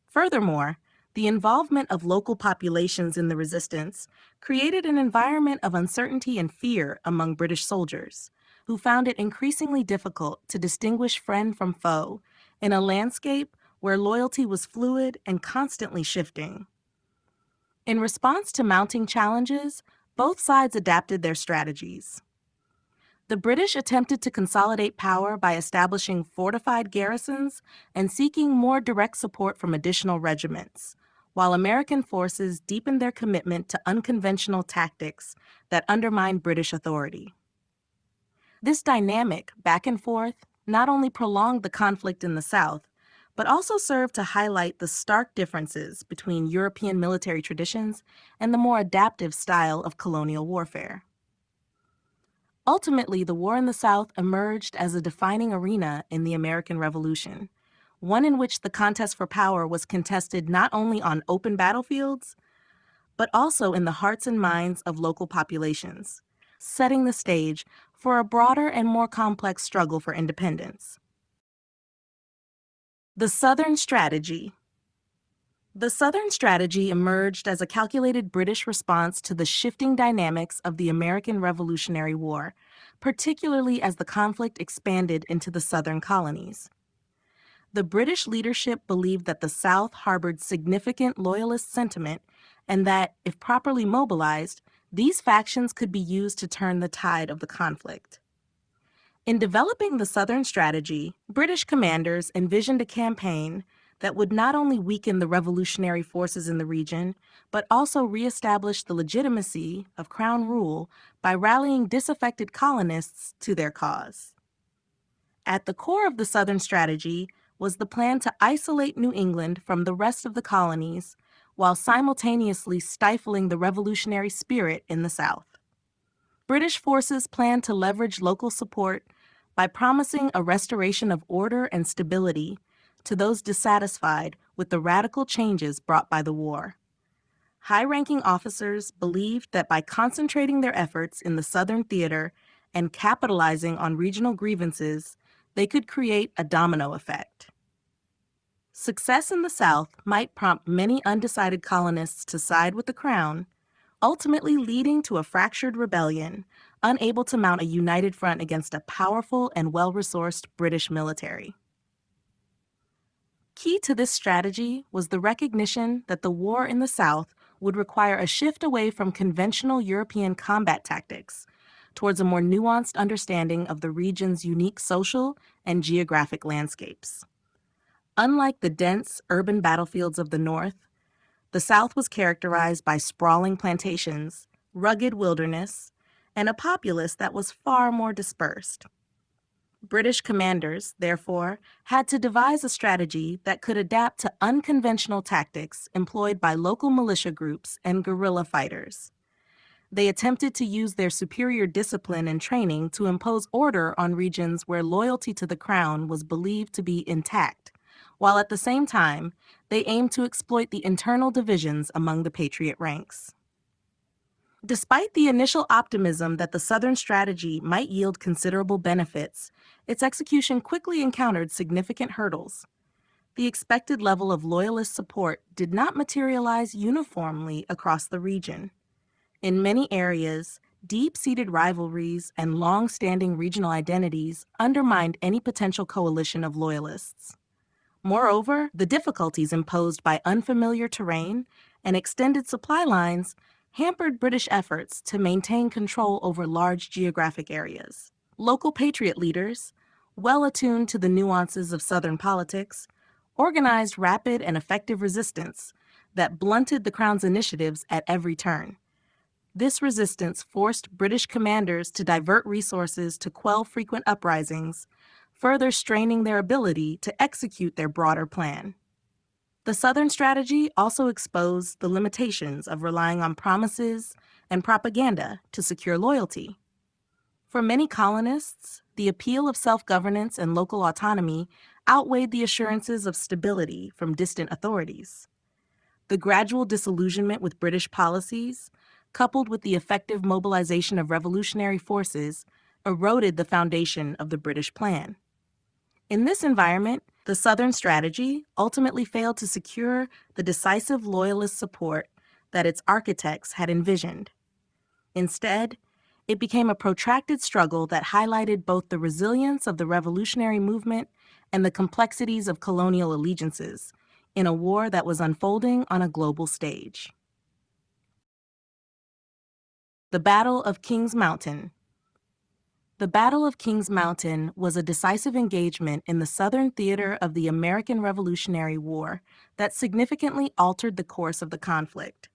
Furthermore, the involvement of local populations in the resistance created an environment of uncertainty and fear among British soldiers, who found it increasingly difficult to distinguish friend from foe in a landscape where loyalty was fluid and constantly shifting. In response to mounting challenges, both sides adapted their strategies. The British attempted to consolidate power by establishing fortified garrisons and seeking more direct support from additional regiments, while American forces deepened their commitment to unconventional tactics that undermined British authority. This dynamic, back and forth, not only prolonged the conflict in the South, but also served to highlight the stark differences between European military traditions and the more adaptive style of colonial warfare. Ultimately, the war in the South emerged as a defining arena in the American Revolution, one in which the contest for power was contested not only on open battlefields, but also in the hearts and minds of local populations, setting the stage for a broader and more complex struggle for independence. The Southern Strategy. The Southern strategy emerged as a calculated British response to the shifting dynamics of the American Revolutionary War, particularly as the conflict expanded into the Southern colonies. The British leadership believed that the South harbored significant Loyalist sentiment and that, if properly mobilized, these factions could be used to turn the tide of the conflict. In developing the Southern strategy, British commanders envisioned a campaign that would not only weaken the revolutionary forces in the region, but also reestablish the legitimacy of Crown rule by rallying disaffected colonists to their cause. At the core of the Southern strategy was the plan to isolate New England from the rest of the colonies while simultaneously stifling the revolutionary spirit in the South. British forces planned to leverage local support by promising a restoration of order and stability to those dissatisfied with the radical changes brought by the war. High-ranking officers believed that by concentrating their efforts in the Southern theater and capitalizing on regional grievances, they could create a domino effect. Success in the South might prompt many undecided colonists to side with the Crown, ultimately leading to a fractured rebellion, unable to mount a united front against a powerful and well-resourced British military. Key to this strategy was the recognition that the war in the South would require a shift away from conventional European combat tactics towards a more nuanced understanding of the region's unique social and geographic landscapes. Unlike the dense urban battlefields of the North, the South was characterized by sprawling plantations, rugged wilderness, and a populace that was far more dispersed. British commanders, therefore, had to devise a strategy that could adapt to unconventional tactics employed by local militia groups and guerrilla fighters. They attempted to use their superior discipline and training to impose order on regions where loyalty to the Crown was believed to be intact, while at the same time, they aimed to exploit the internal divisions among the Patriot ranks. Despite the initial optimism that the Southern strategy might yield considerable benefits, its execution quickly encountered significant hurdles. The expected level of Loyalist support did not materialize uniformly across the region. In many areas, deep-seated rivalries and long-standing regional identities undermined any potential coalition of Loyalists. Moreover, the difficulties imposed by unfamiliar terrain and extended supply lines hampered British efforts to maintain control over large geographic areas. Local patriot leaders, well attuned to the nuances of Southern politics, organized rapid and effective resistance that blunted the Crown's initiatives at every turn. This resistance forced British commanders to divert resources to quell frequent uprisings, further straining their ability to execute their broader plan. The Southern strategy also exposed the limitations of relying on promises and propaganda to secure loyalty. For many colonists, the appeal of self-governance and local autonomy outweighed the assurances of stability from distant authorities. The gradual disillusionment with British policies, coupled with the effective mobilization of revolutionary forces, eroded the foundation of the British plan. In this environment, the Southern strategy ultimately failed to secure the decisive Loyalist support that its architects had envisioned. Instead, it became a protracted struggle that highlighted both the resilience of the revolutionary movement and the complexities of colonial allegiances in a war that was unfolding on a global stage. The Battle of Kings Mountain. The Battle of Kings Mountain was a decisive engagement in the Southern theater of the American Revolutionary War that significantly altered the course of the conflict.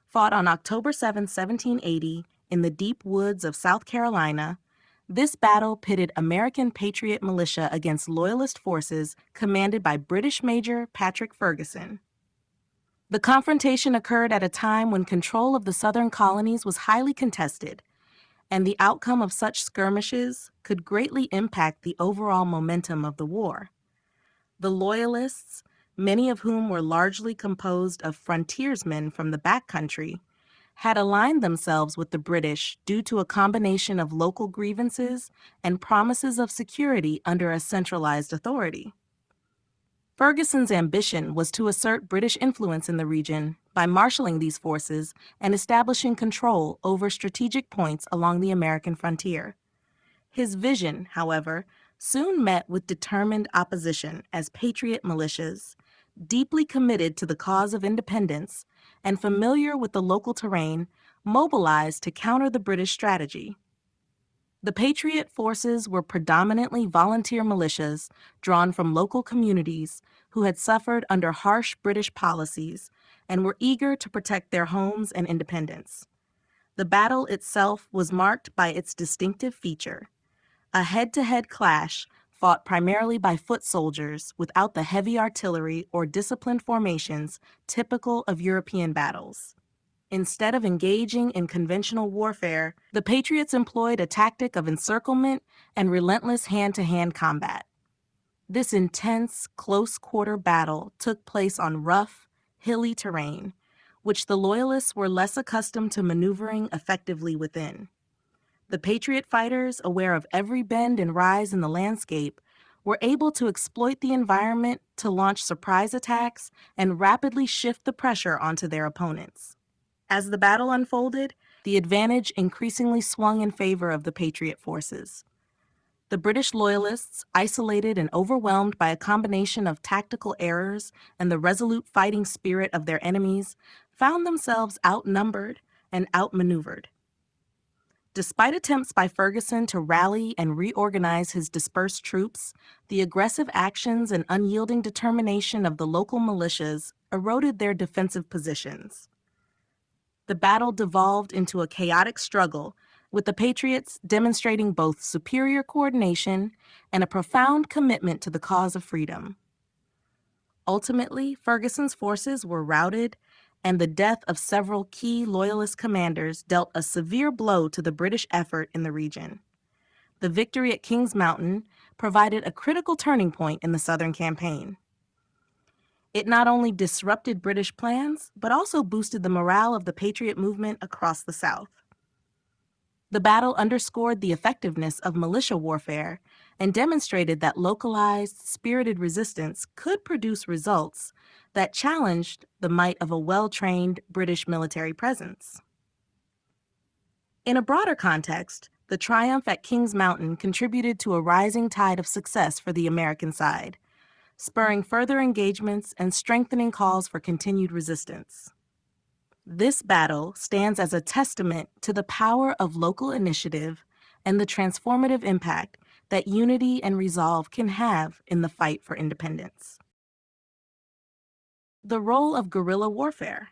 Fought on October 7, 1780, in the deep woods of South Carolina, this battle pitted American Patriot militia against Loyalist forces commanded by British Major Patrick Ferguson. The confrontation occurred at a time when control of the Southern colonies was highly contested, and the outcome of such skirmishes could greatly impact the overall momentum of the war. The Loyalists, many of whom were largely composed of frontiersmen from the backcountry, had aligned themselves with the British due to a combination of local grievances and promises of security under a centralized authority. Ferguson's ambition was to assert British influence in the region by marshalling these forces and establishing control over strategic points along the American frontier. His vision, however, soon met with determined opposition as patriot militias, deeply committed to the cause of independence and familiar with the local terrain, mobilized to counter the British strategy. The Patriot forces were predominantly volunteer militias drawn from local communities who had suffered under harsh British policies and were eager to protect their homes and independence. The battle itself was marked by its distinctive feature: a head-to-head clash fought primarily by foot soldiers without the heavy artillery or disciplined formations typical of European battles. Instead of engaging in conventional warfare, the Patriots employed a tactic of encirclement and relentless hand-to-hand combat. This intense, close-quarter battle took place on rough, hilly terrain, which the Loyalists were less accustomed to maneuvering effectively within. The Patriot fighters, aware of every bend and rise in the landscape, were able to exploit the environment to launch surprise attacks and rapidly shift the pressure onto their opponents. As the battle unfolded, the advantage increasingly swung in favor of the Patriot forces. The British Loyalists, isolated and overwhelmed by a combination of tactical errors and the resolute fighting spirit of their enemies, found themselves outnumbered and outmaneuvered. Despite attempts by Ferguson to rally and reorganize his dispersed troops, the aggressive actions and unyielding determination of the local militias eroded their defensive positions. The battle devolved into a chaotic struggle, with the Patriots demonstrating both superior coordination and a profound commitment to the cause of freedom. Ultimately, Ferguson's forces were routed, and the death of several key Loyalist commanders dealt a severe blow to the British effort in the region. The victory at Kings Mountain provided a critical turning point in the Southern campaign. It not only disrupted British plans, but also boosted the morale of the Patriot movement across the South. The battle underscored the effectiveness of militia warfare and demonstrated that localized, spirited resistance could produce results that challenged the might of a well-trained British military presence. In a broader context, the triumph at Kings Mountain contributed to a rising tide of success for the American side, spurring further engagements and strengthening calls for continued resistance. This battle stands as a testament to the power of local initiative and the transformative impact that unity and resolve can have in the fight for independence. The role of guerrilla warfare.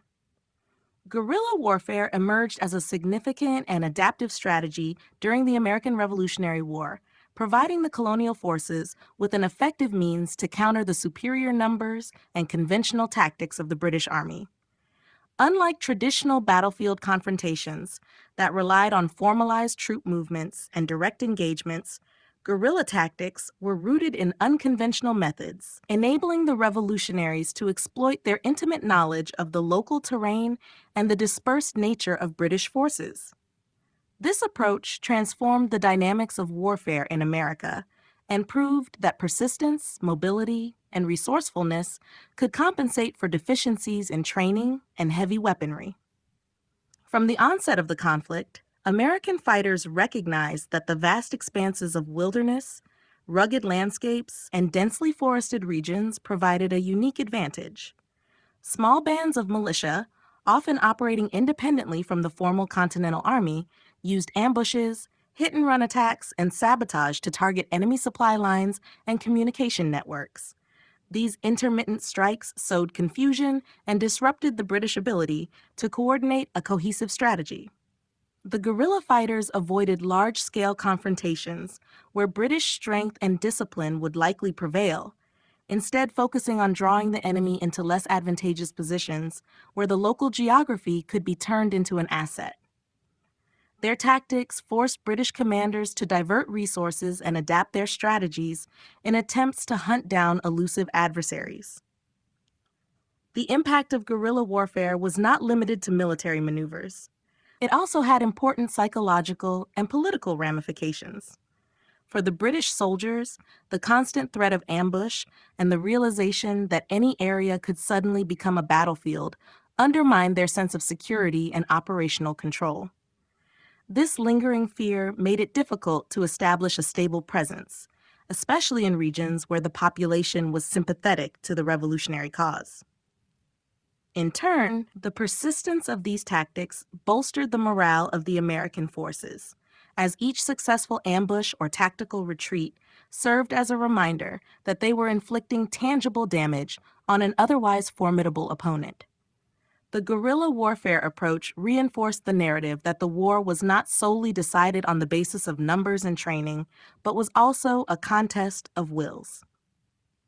Guerrilla warfare emerged as a significant and adaptive strategy during the American Revolutionary War, providing the colonial forces with an effective means to counter the superior numbers and conventional tactics of the British Army. Unlike traditional battlefield confrontations that relied on formalized troop movements and direct engagements, guerrilla tactics were rooted in unconventional methods, enabling the revolutionaries to exploit their intimate knowledge of the local terrain and the dispersed nature of British forces. This approach transformed the dynamics of warfare in America and proved that persistence, mobility, and resourcefulness could compensate for deficiencies in training and heavy weaponry. From the onset of the conflict, American fighters recognized that the vast expanses of wilderness, rugged landscapes, and densely forested regions provided a unique advantage. Small bands of militia, often operating independently from the formal Continental Army, used ambushes, hit-and-run attacks, and sabotage to target enemy supply lines and communication networks. These intermittent strikes sowed confusion and disrupted the British ability to coordinate a cohesive strategy. The guerrilla fighters avoided large-scale confrontations where British strength and discipline would likely prevail, instead focusing on drawing the enemy into less advantageous positions where the local geography could be turned into an asset. Their tactics forced British commanders to divert resources and adapt their strategies in attempts to hunt down elusive adversaries. The impact of guerrilla warfare was not limited to military maneuvers. It also had important psychological and political ramifications. For the British soldiers, the constant threat of ambush and the realization that any area could suddenly become a battlefield undermined their sense of security and operational control. This lingering fear made it difficult to establish a stable presence, especially in regions where the population was sympathetic to the revolutionary cause. In turn, the persistence of these tactics bolstered the morale of the American forces, as each successful ambush or tactical retreat served as a reminder that they were inflicting tangible damage on an otherwise formidable opponent. The guerrilla warfare approach reinforced the narrative that the war was not solely decided on the basis of numbers and training, but was also a contest of wills.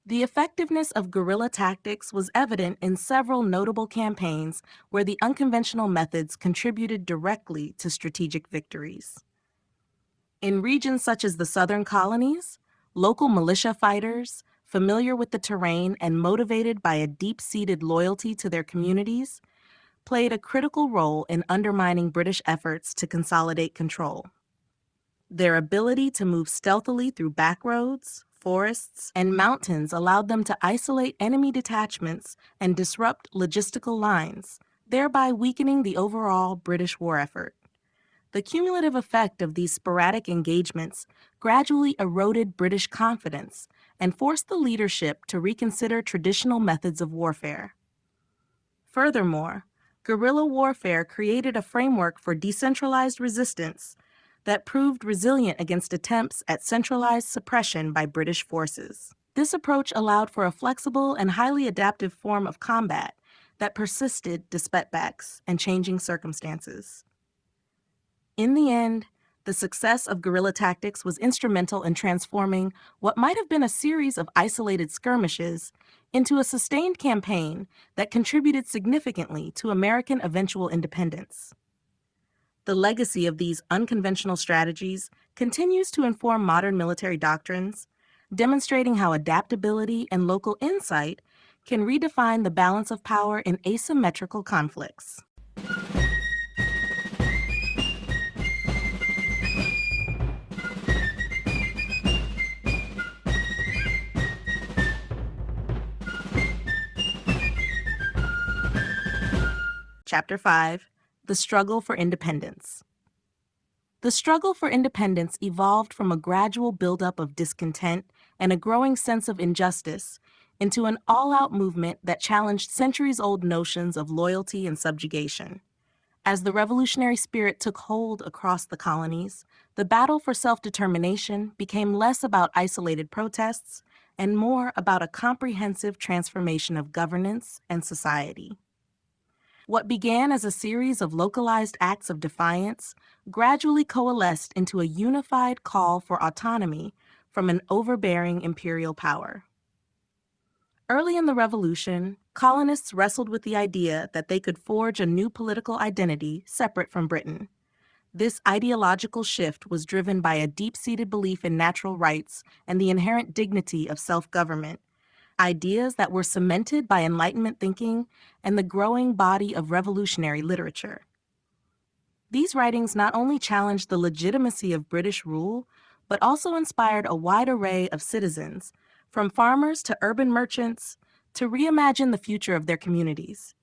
The effectiveness of guerrilla tactics was evident in several notable campaigns where the unconventional methods contributed directly to strategic victories. In regions such as the southern colonies, local militia fighters, familiar with the terrain and motivated by a deep-seated loyalty to their communities, played a critical role in undermining British efforts to consolidate control. Their ability to move stealthily through backroads, forests, and mountains allowed them to isolate enemy detachments and disrupt logistical lines, thereby weakening the overall British war effort. The cumulative effect of these sporadic engagements gradually eroded British confidence and forced the leadership to reconsider traditional methods of warfare. Furthermore, guerrilla warfare created a framework for decentralized resistance that proved resilient against attempts at centralized suppression by British forces. This approach allowed for a flexible and highly adaptive form of combat that persisted despite setbacks and changing circumstances. In the end, the success of guerrilla tactics was instrumental in transforming what might have been a series of isolated skirmishes into a sustained campaign that contributed significantly to American eventual independence. The legacy of these unconventional strategies continues to inform modern military doctrines, demonstrating how adaptability and local insight can redefine the balance of power in asymmetrical conflicts. Chapter 5: The Struggle for Independence. The struggle for independence evolved from a gradual buildup of discontent and a growing sense of injustice into an all-out movement that challenged centuries-old notions of loyalty and subjugation. As the revolutionary spirit took hold across the colonies, the battle for self-determination became less about isolated protests and more about a comprehensive transformation of governance and society. What began as a series of localized acts of defiance gradually coalesced into a unified call for autonomy from an overbearing imperial power. Early in the Revolution, colonists wrestled with the idea that they could forge a new political identity separate from Britain. This ideological shift was driven by a deep-seated belief in natural rights and the inherent dignity of self-government, ideas that were cemented by Enlightenment thinking and the growing body of revolutionary literature. These writings not only challenged the legitimacy of British rule, but also inspired a wide array of citizens, from farmers to urban merchants, to reimagine the future of their communities.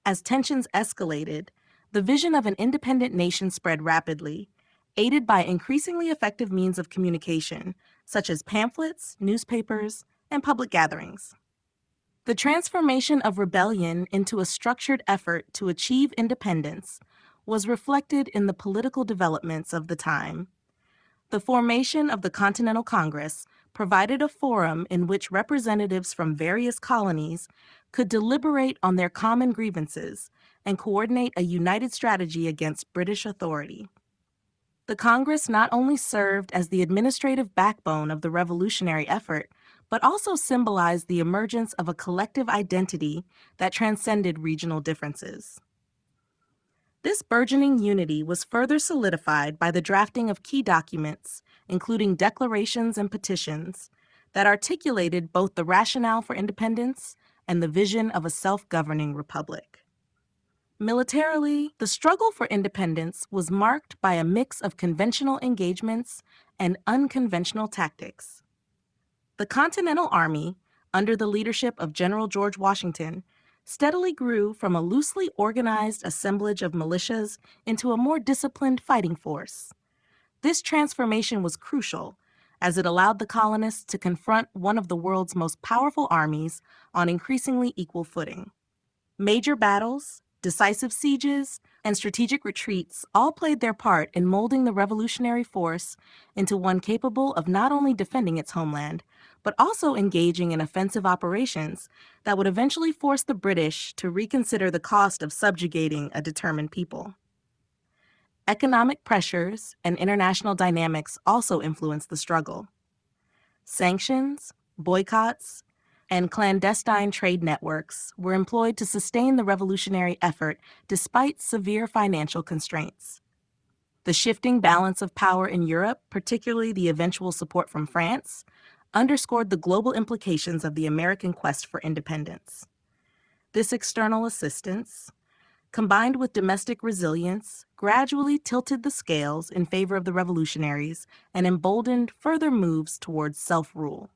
As tensions escalated, the vision of an independent nation spread rapidly, aided by increasingly effective means of communication, such as pamphlets, newspapers, and public gatherings. The transformation of rebellion into a structured effort to achieve independence was reflected in the political developments of the time. The formation of the Continental Congress provided a forum in which representatives from various colonies could deliberate on their common grievances and coordinate a united strategy against British authority. The Congress not only served as the administrative backbone of the revolutionary effort, but also symbolized the emergence of a collective identity that transcended regional differences. This burgeoning unity was further solidified by the drafting of key documents, including declarations and petitions, that articulated both the rationale for independence and the vision of a self-governing republic. Militarily, the struggle for independence was marked by a mix of conventional engagements and unconventional tactics. The Continental Army, under the leadership of General George Washington, steadily grew from a loosely organized assemblage of militias into a more disciplined fighting force. This transformation was crucial, as it allowed the colonists to confront one of the world's most powerful armies on increasingly equal footing. Major battles, decisive sieges, and strategic retreats all played their part in molding the revolutionary force into one capable of not only defending its homeland, but also engaging in offensive operations that would eventually force the British to reconsider the cost of subjugating a determined people. Economic pressures and international dynamics also influenced the struggle. Sanctions, boycotts, and clandestine trade networks were employed to sustain the revolutionary effort despite severe financial constraints. The shifting balance of power in Europe, particularly the eventual support from France, underscored the global implications of the American quest for independence. This external assistance, combined with domestic resilience, gradually tilted the scales in favor of the revolutionaries and emboldened further moves towards self-rule.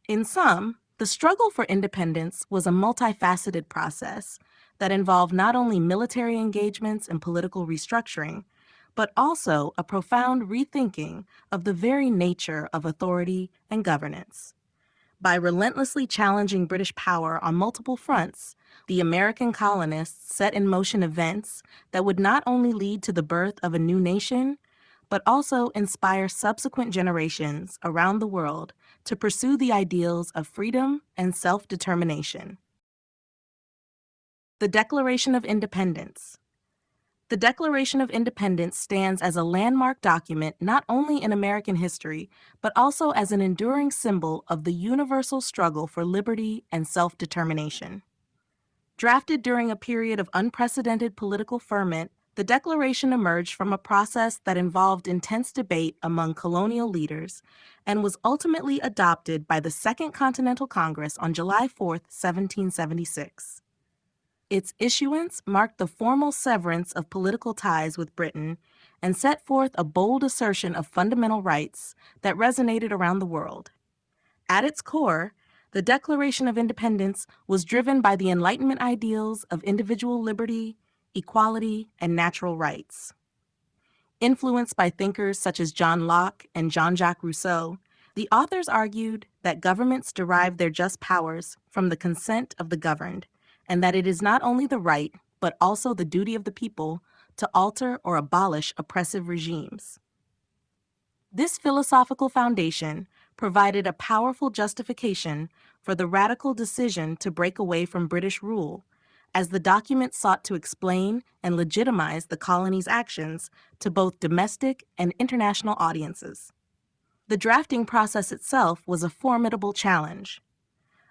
In sum, the struggle for independence was a multifaceted process that involved not only military engagements and political restructuring, but also a profound rethinking of the very nature of authority and governance. By relentlessly challenging British power on multiple fronts, the American colonists set in motion events that would not only lead to the birth of a new nation, but also inspire subsequent generations around the world to pursue the ideals of freedom and self-determination. The Declaration of Independence. The Declaration of Independence stands as a landmark document not only in American history, but also as an enduring symbol of the universal struggle for liberty and self-determination. Drafted during a period of unprecedented political ferment, the Declaration emerged from a process that involved intense debate among colonial leaders and was ultimately adopted by the Second Continental Congress on July 4, 1776. Its issuance marked the formal severance of political ties with Britain and set forth a bold assertion of fundamental rights that resonated around the world. At its core, the Declaration of Independence was driven by the Enlightenment ideals of individual liberty, equality, and natural rights. Influenced by thinkers such as John Locke and Jean-Jacques Rousseau, the authors argued that governments derive their just powers from the consent of the governed, and that it is not only the right, but also the duty of the people to alter or abolish oppressive regimes. This philosophical foundation provided a powerful justification for the radical decision to break away from British rule, as the document sought to explain and legitimize the colony's actions to both domestic and international audiences. The drafting process itself was a formidable challenge.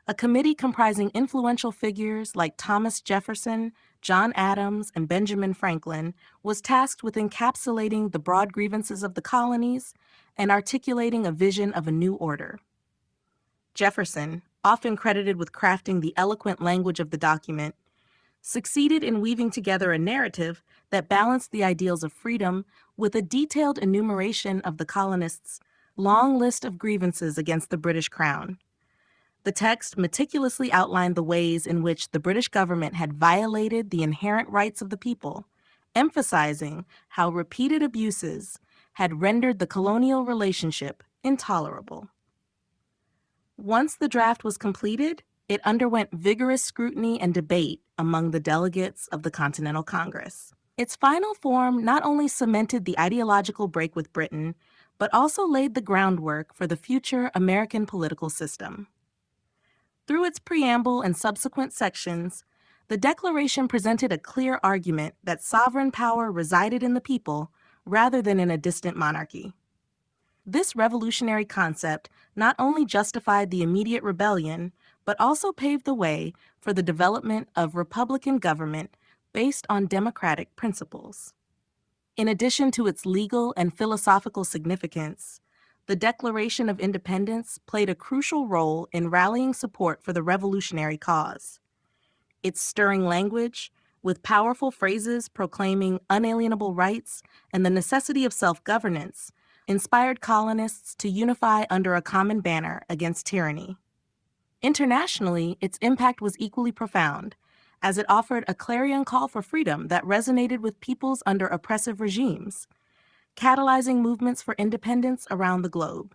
A committee comprising influential figures like Thomas Jefferson, John Adams, and Benjamin Franklin was tasked with encapsulating the broad grievances of the colonies and articulating a vision of a new order. Jefferson, often credited with crafting the eloquent language of the document, succeeded in weaving together a narrative that balanced the ideals of freedom with a detailed enumeration of the colonists' long list of grievances against the British Crown. The text meticulously outlined the ways in which the British government had violated the inherent rights of the people, emphasizing how repeated abuses had rendered the colonial relationship intolerable. Once the draft was completed, it underwent vigorous scrutiny and debate among the delegates of the Continental Congress. Its final form not only cemented the ideological break with Britain, but also laid the groundwork for the future American political system. Through its preamble and subsequent sections, the Declaration presented a clear argument that sovereign power resided in the people rather than in a distant monarchy. This revolutionary concept not only justified the immediate rebellion, but also paved the way for the development of republican government based on democratic principles. In addition to its legal and philosophical significance, the Declaration of Independence played a crucial role in rallying support for the revolutionary cause. Its stirring language, with powerful phrases proclaiming unalienable rights and the necessity of self-governance, inspired colonists to unify under a common banner against tyranny. Internationally, its impact was equally profound, as it offered a clarion call for freedom that resonated with peoples under oppressive regimes, catalyzing movements for independence around the globe.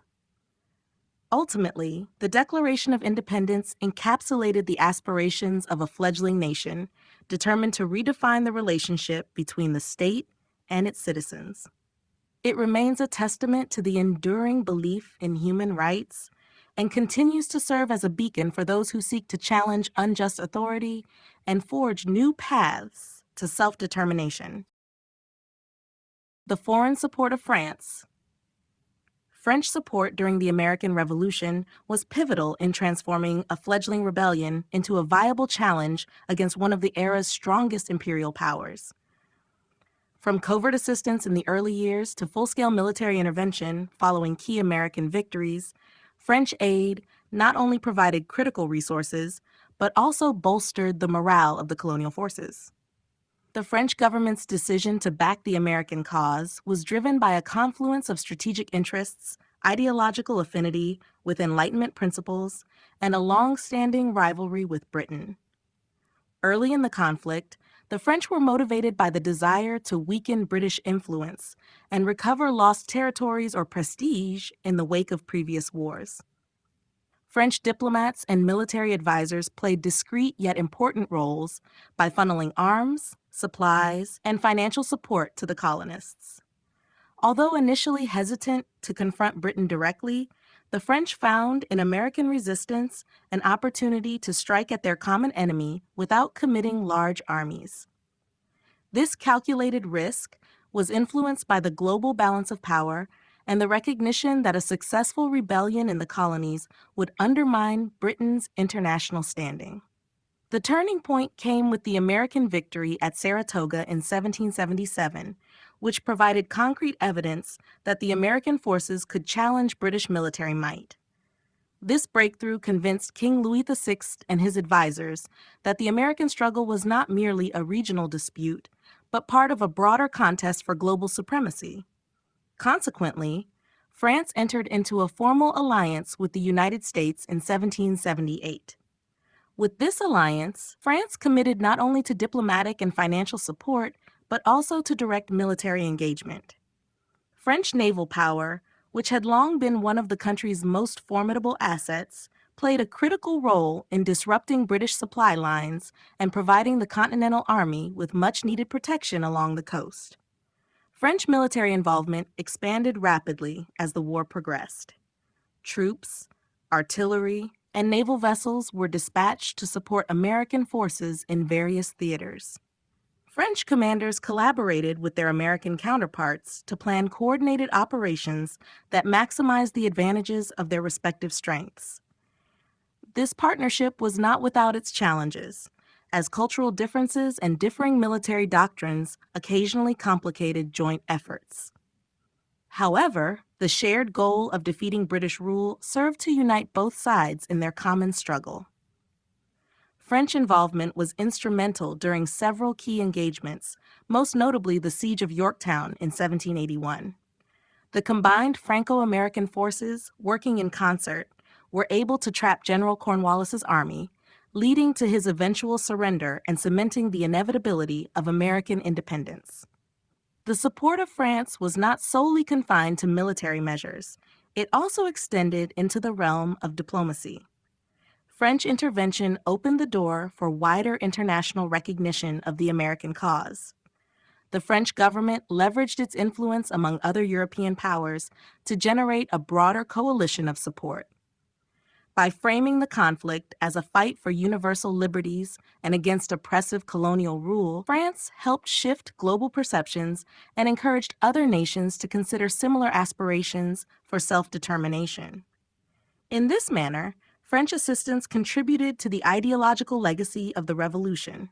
Ultimately, the Declaration of Independence encapsulated the aspirations of a fledgling nation determined to redefine the relationship between the state and its citizens. It remains a testament to the enduring belief in human rights and continues to serve as a beacon for those who seek to challenge unjust authority and forge new paths to self-determination. The foreign support of France. French support during the American Revolution was pivotal in transforming a fledgling rebellion into a viable challenge against one of the era's strongest imperial powers. From covert assistance in the early years to full-scale military intervention following key American victories, French aid not only provided critical resources, but also bolstered the morale of the colonial forces. The French government's decision to back the American cause was driven by a confluence of strategic interests, ideological affinity with Enlightenment principles, and a long-standing rivalry with Britain. Early in the conflict, the French were motivated by the desire to weaken British influence and recover lost territories or prestige in the wake of previous wars. French diplomats and military advisors played discreet yet important roles by funneling arms, supplies, and financial support to the colonists. Although initially hesitant to confront Britain directly, the French found in American resistance an opportunity to strike at their common enemy without committing large armies. This calculated risk was influenced by the global balance of power and the recognition that a successful rebellion in the colonies would undermine Britain's international standing. The turning point came with the American victory at Saratoga in 1777, which provided concrete evidence that the American forces could challenge British military might. This breakthrough convinced King Louis VI and his advisors that the American struggle was not merely a regional dispute, but part of a broader contest for global supremacy. Consequently, France entered into a formal alliance with the United States in 1778. With this alliance, France committed not only to diplomatic and financial support, but also to direct military engagement. French naval power, which had long been one of the country's most formidable assets, played a critical role in disrupting British supply lines and providing the Continental Army with much-needed protection along the coast. French military involvement expanded rapidly as the war progressed. Troops, artillery, and naval vessels were dispatched to support American forces in various theaters. French commanders collaborated with their American counterparts to plan coordinated operations that maximized the advantages of their respective strengths. This partnership was not without its challenges, as cultural differences and differing military doctrines occasionally complicated joint efforts. However, the shared goal of defeating British rule served to unite both sides in their common struggle. French involvement was instrumental during several key engagements, most notably the Siege of Yorktown in 1781. The combined Franco-American forces, working in concert, were able to trap General Cornwallis's army, leading to his eventual surrender and cementing the inevitability of American independence. The support of France was not solely confined to military measures. It also extended into the realm of diplomacy. French intervention opened the door for wider international recognition of the American cause. The French government leveraged its influence among other European powers to generate a broader coalition of support. By framing the conflict as a fight for universal liberties and against oppressive colonial rule, France helped shift global perceptions and encouraged other nations to consider similar aspirations for self-determination. In this manner, French assistance contributed to the ideological legacy of the Revolution.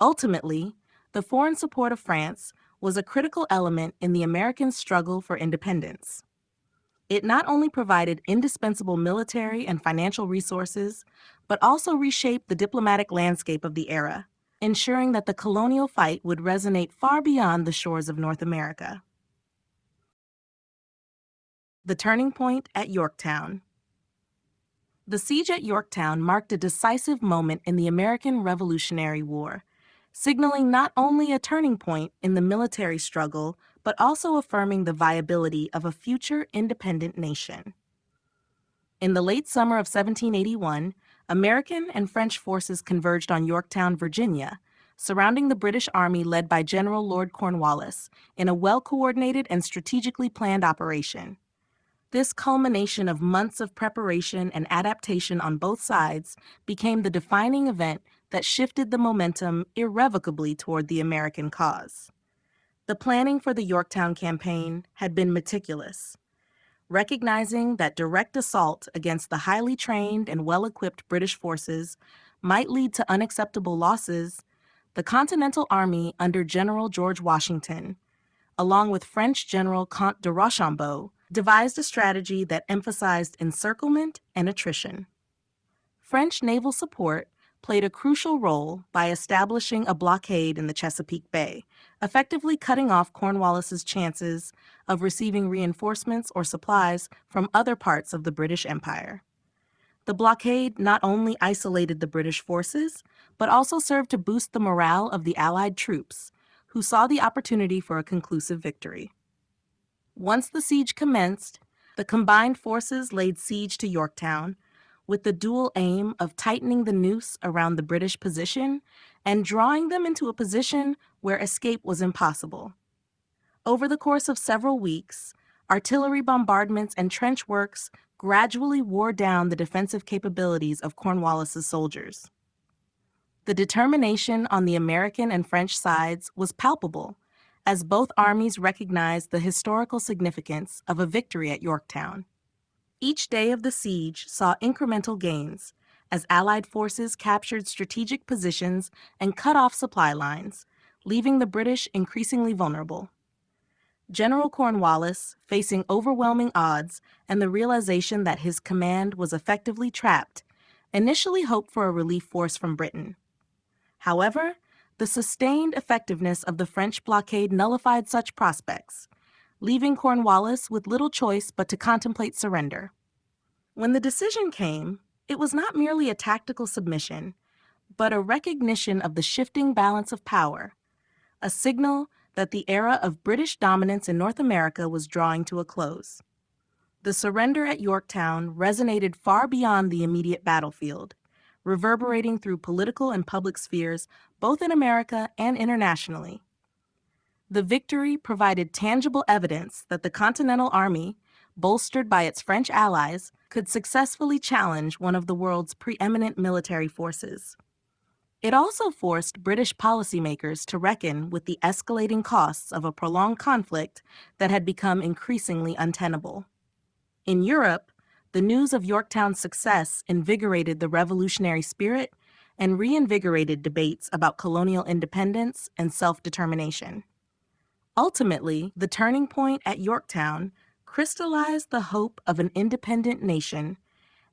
Ultimately, the foreign support of France was a critical element in the American struggle for independence. It not only provided indispensable military and financial resources, but also reshaped the diplomatic landscape of the era, ensuring that the colonial fight would resonate far beyond the shores of North America. The turning point at Yorktown. The siege at Yorktown marked a decisive moment in the American Revolutionary War, signaling not only a turning point in the military struggle, but also affirming the viability of a future independent nation. In the late summer of 1781, American and French forces converged on Yorktown, Virginia, surrounding the British Army led by General Lord Cornwallis in a well-coordinated and strategically planned operation. This culmination of months of preparation and adaptation on both sides became the defining event that shifted the momentum irrevocably toward the American cause. The planning for the Yorktown campaign had been meticulous. Recognizing that direct assault against the highly trained and well-equipped British forces might lead to unacceptable losses, the Continental Army under General George Washington, along with French General Comte de Rochambeau, devised a strategy that emphasized encirclement and attrition. French naval support played a crucial role by establishing a blockade in the Chesapeake Bay, effectively cutting off Cornwallis's chances of receiving reinforcements or supplies from other parts of the British Empire. The blockade not only isolated the British forces, but also served to boost the morale of the Allied troops, who saw the opportunity for a conclusive victory. Once the siege commenced, the combined forces laid siege to Yorktown, with the dual aim of tightening the noose around the British position and drawing them into a position where escape was impossible. Over the course of several weeks, artillery bombardments and trench works gradually wore down the defensive capabilities of Cornwallis's soldiers. The determination on the American and French sides was palpable, as both armies recognized the historical significance of a victory at Yorktown. Each day of the siege saw incremental gains, as Allied forces captured strategic positions and cut off supply lines, leaving the British increasingly vulnerable. General Cornwallis, facing overwhelming odds and the realization that his command was effectively trapped, initially hoped for a relief force from Britain. However, the sustained effectiveness of the French blockade nullified such prospects, leaving Cornwallis with little choice but to contemplate surrender. When the decision came, it was not merely a tactical submission, but a recognition of the shifting balance of power, a signal that the era of British dominance in North America was drawing to a close. The surrender at Yorktown resonated far beyond the immediate battlefield, reverberating through political and public spheres both in America and internationally. The victory provided tangible evidence that the Continental Army, bolstered by its French allies, could successfully challenge one of the world's preeminent military forces. It also forced British policymakers to reckon with the escalating costs of a prolonged conflict that had become increasingly untenable. In Europe, the news of Yorktown's success invigorated the revolutionary spirit and reinvigorated debates about colonial independence and self-determination. Ultimately, the turning point at Yorktown crystallized the hope of an independent nation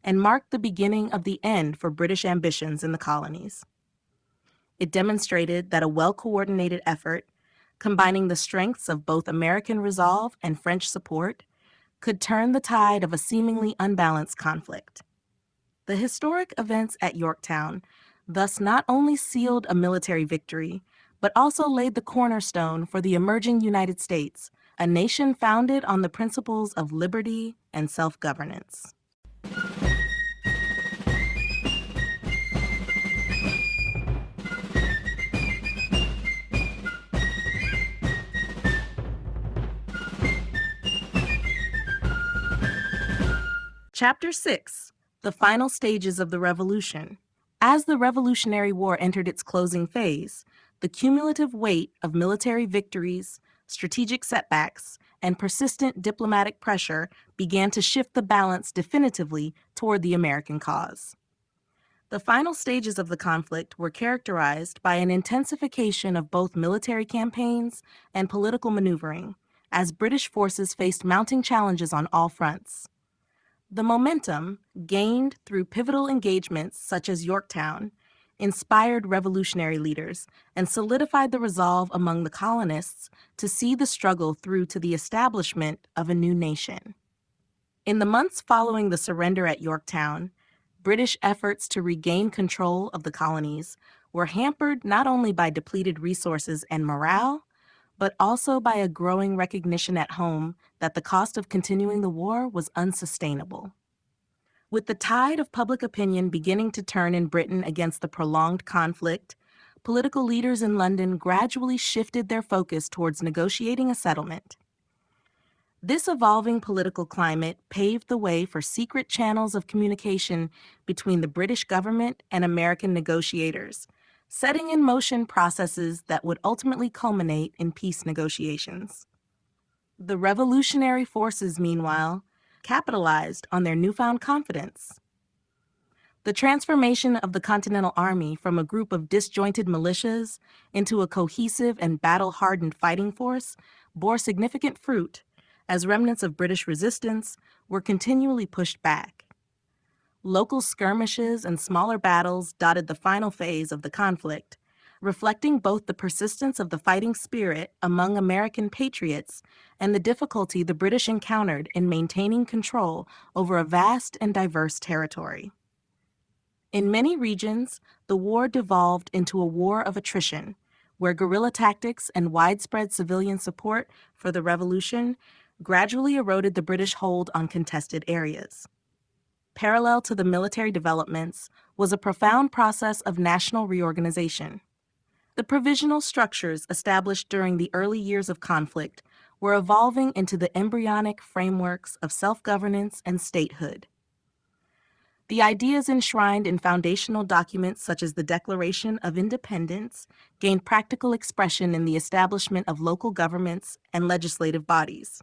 and marked the beginning of the end for British ambitions in the colonies. It demonstrated that a well-coordinated effort, combining the strengths of both American resolve and French support, could turn the tide of a seemingly unbalanced conflict. The historic events at Yorktown thus not only sealed a military victory, but also laid the cornerstone for the emerging United States, a nation founded on the principles of liberty and self-governance. Chapter 6: The Final Stages of the Revolution. As the Revolutionary War entered its closing phase, the cumulative weight of military victories, strategic setbacks, and persistent diplomatic pressure began to shift the balance definitively toward the American cause. The final stages of the conflict were characterized by an intensification of both military campaigns and political maneuvering, as British forces faced mounting challenges on all fronts. The momentum, gained through pivotal engagements such as Yorktown, inspired revolutionary leaders and solidified the resolve among the colonists to see the struggle through to the establishment of a new nation. In the months following the surrender at Yorktown, British efforts to regain control of the colonies were hampered not only by depleted resources and morale, but also by a growing recognition at home that the cost of continuing the war was unsustainable. With the tide of public opinion beginning to turn in Britain against the prolonged conflict, political leaders in London gradually shifted their focus towards negotiating a settlement. This evolving political climate paved the way for secret channels of communication between the British government and American negotiators, setting in motion processes that would ultimately culminate in peace negotiations. The revolutionary forces, meanwhile, capitalized on their newfound confidence. The transformation of the Continental Army from a group of disjointed militias into a cohesive and battle-hardened fighting force bore significant fruit, as remnants of British resistance were continually pushed back. Local skirmishes and smaller battles dotted the final phase of the conflict, reflecting both the persistence of the fighting spirit among American patriots and the difficulty the British encountered in maintaining control over a vast and diverse territory. In many regions, the war devolved into a war of attrition, where guerrilla tactics and widespread civilian support for the revolution gradually eroded the British hold on contested areas. Parallel to the military developments was a profound process of national reorganization. The provisional structures established during the early years of conflict were evolving into the embryonic frameworks of self-governance and statehood. The ideas enshrined in foundational documents such as the Declaration of Independence gained practical expression in the establishment of local governments and legislative bodies.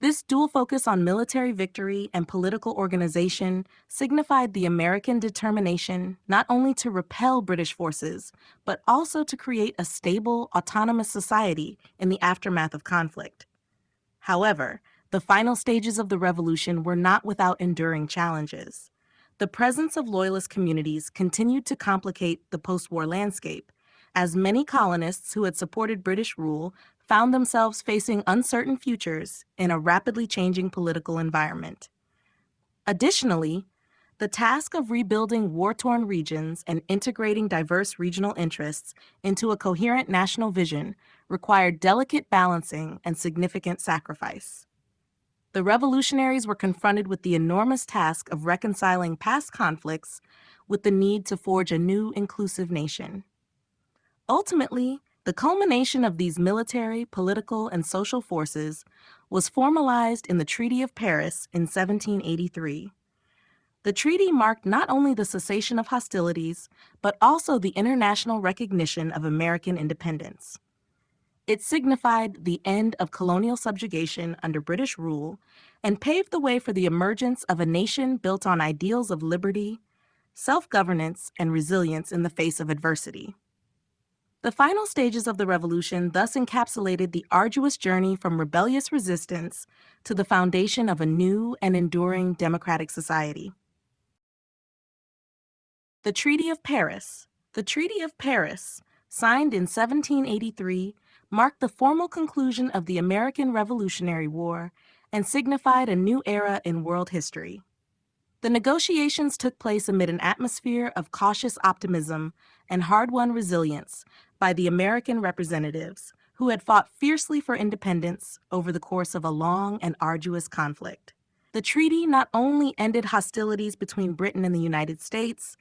This dual focus on military victory and political organization signified the American determination not only to repel British forces, but also to create a stable, autonomous society in the aftermath of conflict. However, the final stages of the revolution were not without enduring challenges. The presence of loyalist communities continued to complicate the post-war landscape, as many colonists who had supported British rule found themselves facing uncertain futures in a rapidly changing political environment. Additionally, the task of rebuilding war-torn regions and integrating diverse regional interests into a coherent national vision required delicate balancing and significant sacrifice. The revolutionaries were confronted with the enormous task of reconciling past conflicts with the need to forge a new inclusive nation. Ultimately, the culmination of these military, political, and social forces was formalized in the Treaty of Paris in 1783. The treaty marked not only the cessation of hostilities, but also the international recognition of American independence. It signified the end of colonial subjugation under British rule and paved the way for the emergence of a nation built on ideals of liberty, self-governance, and resilience in the face of adversity. The final stages of the revolution thus encapsulated the arduous journey from rebellious resistance to the foundation of a new and enduring democratic society. The Treaty of Paris. The Treaty of Paris, signed in 1783, marked the formal conclusion of the American Revolutionary War and signified a new era in world history. The negotiations took place amid an atmosphere of cautious optimism and hard-won resilience by the American representatives who had fought fiercely for independence over the course of a long and arduous conflict. The treaty not only ended hostilities between Britain and the United States,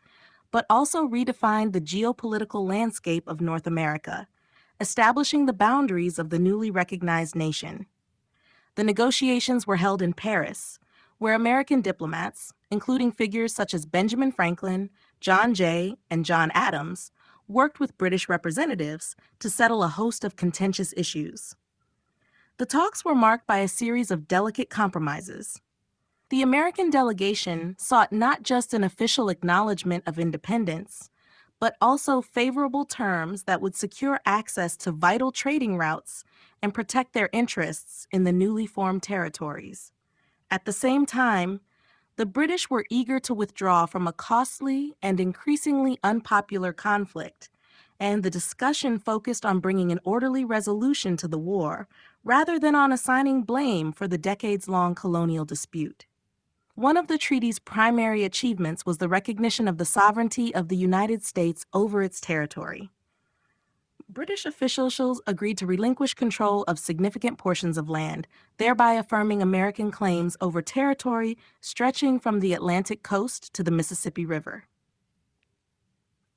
but also redefined the geopolitical landscape of North America, establishing the boundaries of the newly recognized nation. The negotiations were held in Paris, where American diplomats, including figures such as Benjamin Franklin, John Jay, and John Adams, worked with British representatives to settle a host of contentious issues. The talks were marked by a series of delicate compromises. The American delegation sought not just an official acknowledgement of independence, but also favorable terms that would secure access to vital trading routes and protect their interests in the newly formed territories. At the same time, the British were eager to withdraw from a costly and increasingly unpopular conflict and the discussion focused on bringing an orderly resolution to the war rather than on assigning blame for the decades-long colonial dispute. One of the treaty's primary achievements was the recognition of the sovereignty of the United States over its territory. British officials agreed to relinquish control of significant portions of land, thereby affirming American claims over territory stretching from the Atlantic coast to the Mississippi River.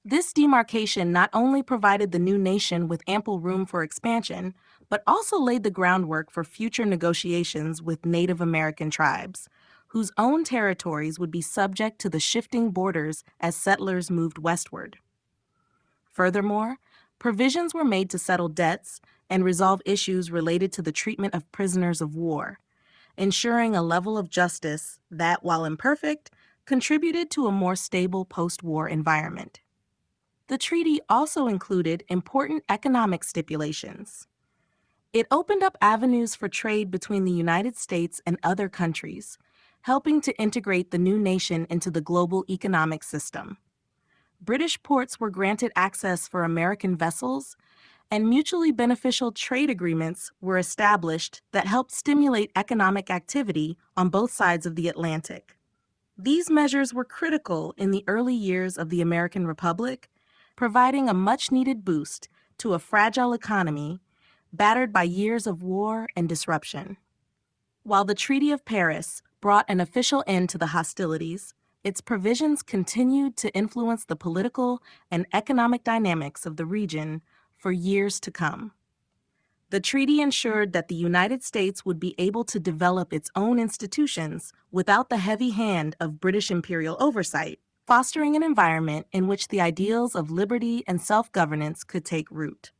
This demarcation not only provided the new nation with ample room for expansion, but also laid the groundwork for future negotiations with Native American tribes, whose own territories would be subject to the shifting borders as settlers moved westward. Furthermore, provisions were made to settle debts and resolve issues related to the treatment of prisoners of war, ensuring a level of justice that, while imperfect, contributed to a more stable post-war environment. The treaty also included important economic stipulations. It opened up avenues for trade between the United States and other countries, helping to integrate the new nation into the global economic system. British ports were granted access for American vessels, and mutually beneficial trade agreements were established that helped stimulate economic activity on both sides of the Atlantic. These measures were critical in the early years of the American Republic, providing a much-needed boost to a fragile economy battered by years of war and disruption. While the Treaty of Paris brought an official end to the hostilities, its provisions continued to influence the political and economic dynamics of the region for years to come. The treaty ensured that the United States would be able to develop its own institutions without the heavy hand of British imperial oversight, fostering an environment in which the ideals of liberty and self-governance could take root.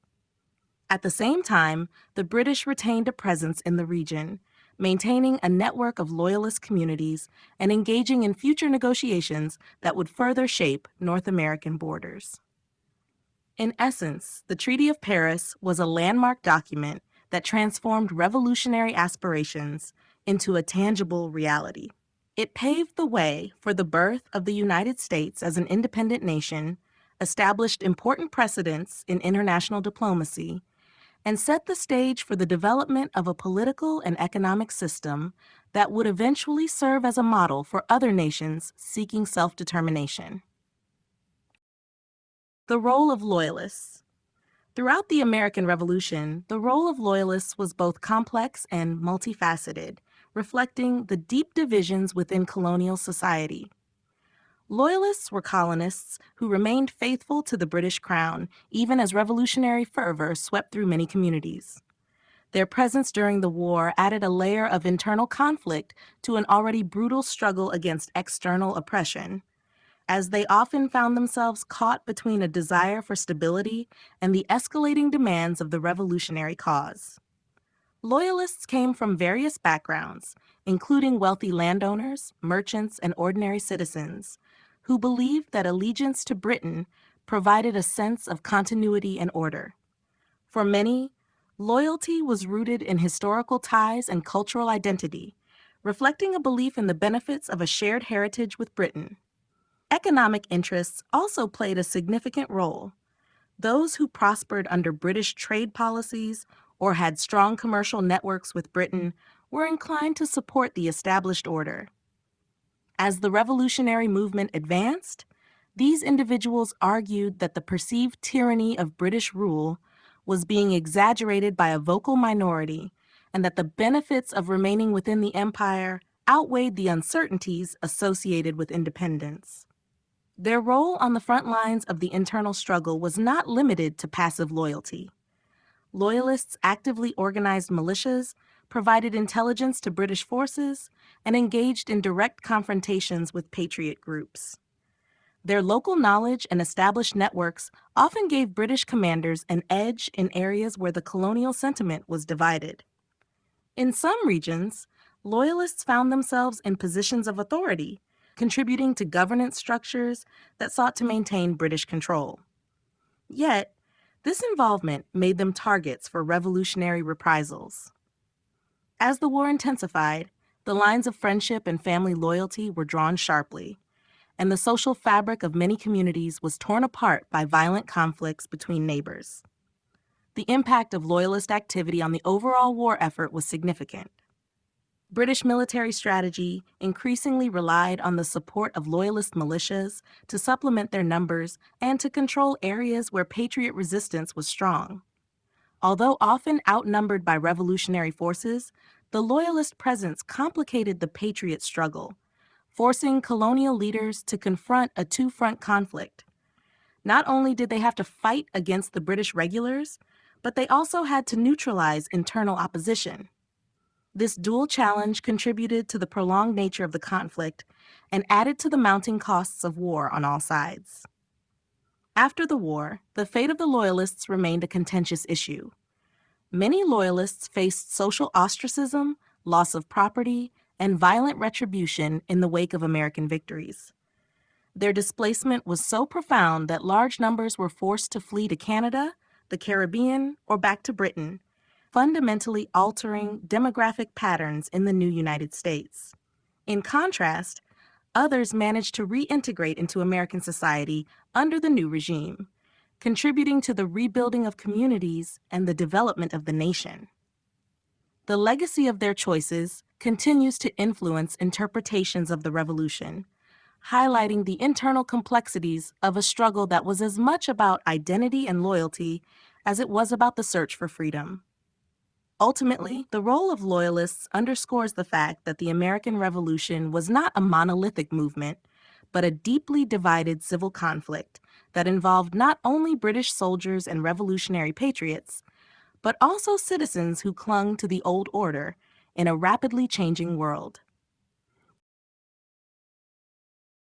At the same time, the British retained a presence in the region, maintaining a network of loyalist communities and engaging in future negotiations that would further shape North American borders. In essence, the Treaty of Paris was a landmark document that transformed revolutionary aspirations into a tangible reality. It paved the way for the birth of the United States as an independent nation, established important precedents in international diplomacy, and set the stage for the development of a political and economic system that would eventually serve as a model for other nations seeking self-determination. The role of loyalists. Throughout the American Revolution, the role of loyalists was both complex and multifaceted, reflecting the deep divisions within colonial society. Loyalists were colonists who remained faithful to the British Crown, even as revolutionary fervor swept through many communities. Their presence during the war added a layer of internal conflict to an already brutal struggle against external oppression, as they often found themselves caught between a desire for stability and the escalating demands of the revolutionary cause. Loyalists came from various backgrounds, including wealthy landowners, merchants, and ordinary citizens, who believed that allegiance to Britain provided a sense of continuity and order. For many, loyalty was rooted in historical ties and cultural identity, reflecting a belief in the benefits of a shared heritage with Britain. Economic interests also played a significant role. Those who prospered under British trade policies or had strong commercial networks with Britain were inclined to support the established order. As the revolutionary movement advanced, these individuals argued that the perceived tyranny of British rule was being exaggerated by a vocal minority and that the benefits of remaining within the empire outweighed the uncertainties associated with independence. Their role on the front lines of the internal struggle was not limited to passive loyalty. Loyalists actively organized militias, provided intelligence to British forces, and engaged in direct confrontations with patriot groups. Their local knowledge and established networks often gave British commanders an edge in areas where the colonial sentiment was divided. In some regions, loyalists found themselves in positions of authority, contributing to governance structures that sought to maintain British control. Yet, this involvement made them targets for revolutionary reprisals. As the war intensified, the lines of friendship and family loyalty were drawn sharply, and the social fabric of many communities was torn apart by violent conflicts between neighbors. The impact of Loyalist activity on the overall war effort was significant. British military strategy increasingly relied on the support of Loyalist militias to supplement their numbers and to control areas where Patriot resistance was strong. Although often outnumbered by revolutionary forces, the Loyalist presence complicated the Patriot struggle, forcing colonial leaders to confront a two-front conflict. Not only did they have to fight against the British regulars, but they also had to neutralize internal opposition. This dual challenge contributed to the prolonged nature of the conflict and added to the mounting costs of war on all sides. After the war, the fate of the Loyalists remained a contentious issue. Many Loyalists faced social ostracism, loss of property, and violent retribution in the wake of American victories. Their displacement was so profound that large numbers were forced to flee to Canada, the Caribbean, or back to Britain, fundamentally altering demographic patterns in the new United States. In contrast, others managed to reintegrate into American society under the new regime, contributing to the rebuilding of communities and the development of the nation. The legacy of their choices continues to influence interpretations of the revolution, highlighting the internal complexities of a struggle that was as much about identity and loyalty as it was about the search for freedom. Ultimately, the role of Loyalists underscores the fact that the American Revolution was not a monolithic movement, but a deeply divided civil conflict that involved not only British soldiers and revolutionary patriots, but also citizens who clung to the old order in a rapidly changing world.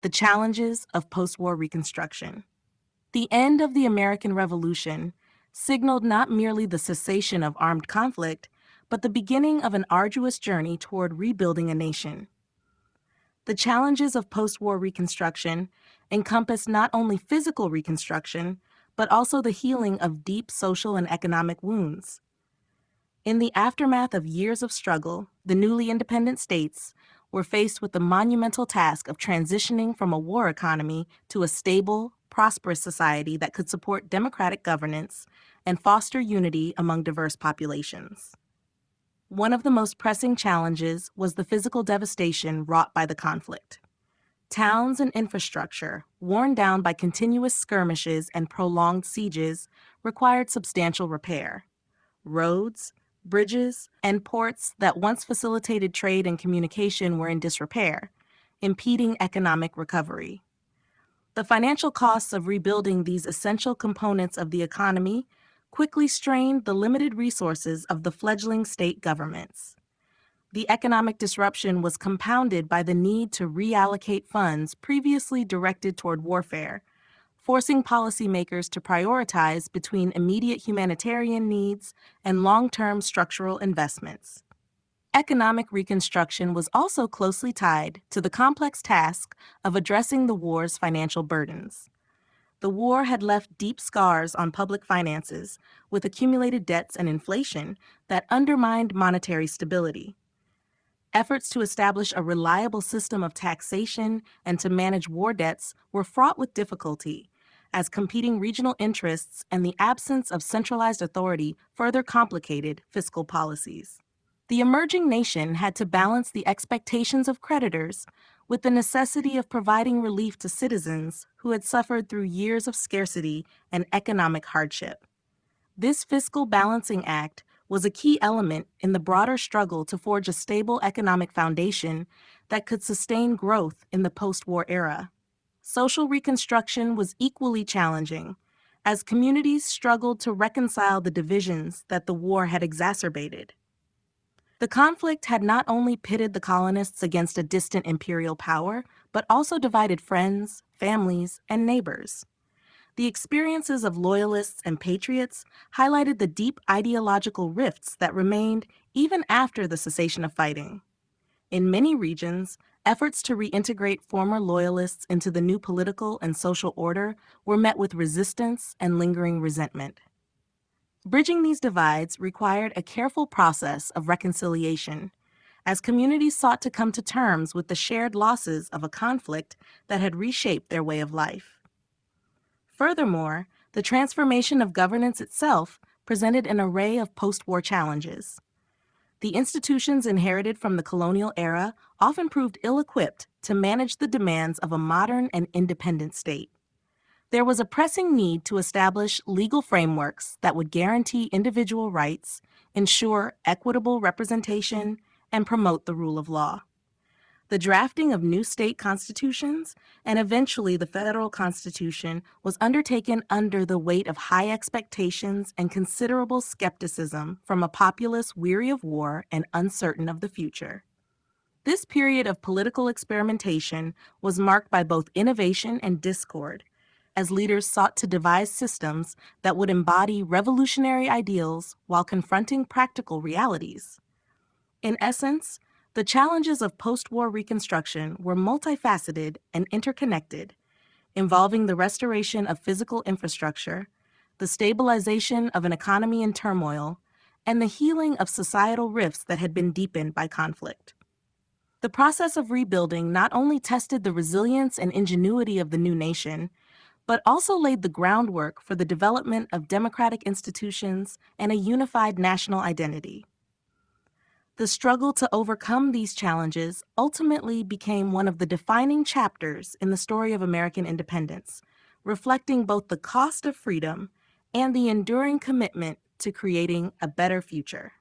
The challenges of post-war Reconstruction. The end of the American Revolution signaled not merely the cessation of armed conflict, but the beginning of an arduous journey toward rebuilding a nation. The challenges of post-war Reconstruction encompass not only physical reconstruction, but also the healing of deep social and economic wounds. In the aftermath of years of struggle, the newly independent states were faced with the monumental task of transitioning from a war economy to a stable, prosperous society that could support democratic governance and foster unity among diverse populations. One of the most pressing challenges was the physical devastation wrought by the conflict. Towns and infrastructure, worn down by continuous skirmishes and prolonged sieges, required substantial repair. Roads, bridges, and ports that once facilitated trade and communication were in disrepair, impeding economic recovery. The financial costs of rebuilding these essential components of the economy quickly strained the limited resources of the fledgling state governments. The economic disruption was compounded by the need to reallocate funds previously directed toward warfare, forcing policymakers to prioritize between immediate humanitarian needs and long-term structural investments. Economic reconstruction was also closely tied to the complex task of addressing the war's financial burdens. The war had left deep scars on public finances, with accumulated debts and inflation that undermined monetary stability. Efforts to establish a reliable system of taxation and to manage war debts were fraught with difficulty, as competing regional interests and the absence of centralized authority further complicated fiscal policies. The emerging nation had to balance the expectations of creditors with the necessity of providing relief to citizens who had suffered through years of scarcity and economic hardship. This fiscal balancing act was a key element in the broader struggle to forge a stable economic foundation that could sustain growth in the post-war era. Social reconstruction was equally challenging, as communities struggled to reconcile the divisions that the war had exacerbated. The conflict had not only pitted the colonists against a distant imperial power, but also divided friends, families, and neighbors. The experiences of Loyalists and Patriots highlighted the deep ideological rifts that remained even after the cessation of fighting. In many regions, efforts to reintegrate former Loyalists into the new political and social order were met with resistance and lingering resentment. Bridging these divides required a careful process of reconciliation, as communities sought to come to terms with the shared losses of a conflict that had reshaped their way of life. Furthermore, the transformation of governance itself presented an array of post-war challenges. The institutions inherited from the colonial era often proved ill-equipped to manage the demands of a modern and independent state. There was a pressing need to establish legal frameworks that would guarantee individual rights, ensure equitable representation, and promote the rule of law. The drafting of new state constitutions and eventually the federal constitution was undertaken under the weight of high expectations and considerable skepticism from a populace weary of war and uncertain of the future. This period of political experimentation was marked by both innovation and discord, as leaders sought to devise systems that would embody revolutionary ideals while confronting practical realities. In essence, the challenges of post-war Reconstruction were multifaceted and interconnected, involving the restoration of physical infrastructure, the stabilization of an economy in turmoil, and the healing of societal rifts that had been deepened by conflict. The process of rebuilding not only tested the resilience and ingenuity of the new nation, but also laid the groundwork for the development of democratic institutions and a unified national identity. The struggle to overcome these challenges ultimately became one of the defining chapters in the story of American independence, reflecting both the cost of freedom and the enduring commitment to creating a better future.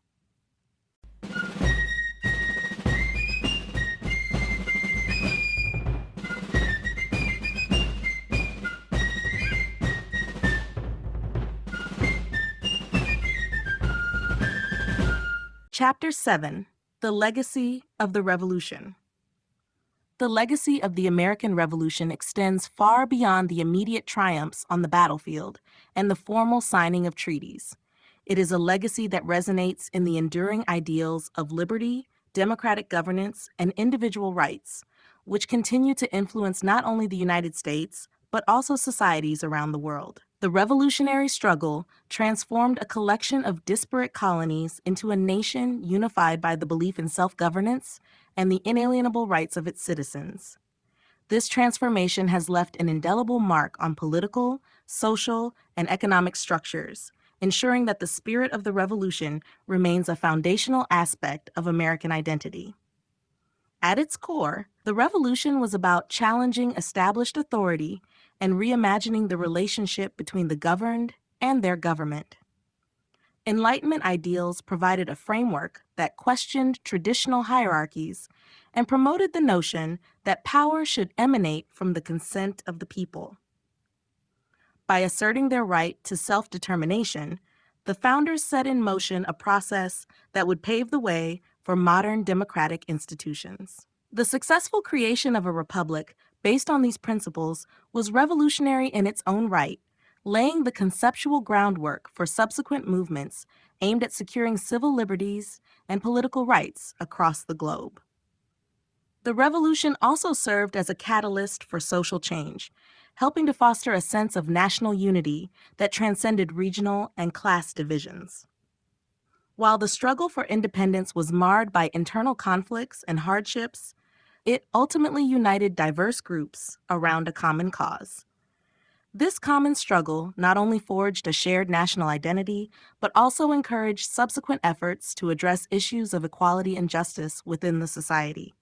Chapter 7: The Legacy of the Revolution. The legacy of the American Revolution extends far beyond the immediate triumphs on the battlefield and the formal signing of treaties. It is a legacy that resonates in the enduring ideals of liberty, democratic governance, and individual rights, which continue to influence not only the United States, but also societies around the world. The revolutionary struggle transformed a collection of disparate colonies into a nation unified by the belief in self-governance and the inalienable rights of its citizens. This transformation has left an indelible mark on political, social, and economic structures, ensuring that the spirit of the revolution remains a foundational aspect of American identity. At its core, the revolution was about challenging established authority and reimagining the relationship between the governed and their government. Enlightenment ideals provided a framework that questioned traditional hierarchies and promoted the notion that power should emanate from the consent of the people. By asserting their right to self-determination, the founders set in motion a process that would pave the way for modern democratic institutions. The successful creation of a republic based on these principles was revolutionary in its own right, laying the conceptual groundwork for subsequent movements aimed at securing civil liberties and political rights across the globe. The revolution also served as a catalyst for social change, helping to foster a sense of national unity that transcended regional and class divisions. While the struggle for independence was marred by internal conflicts and hardships, it ultimately united diverse groups around a common cause. This common struggle not only forged a shared national identity, but also encouraged subsequent efforts to address issues of equality and justice within the society.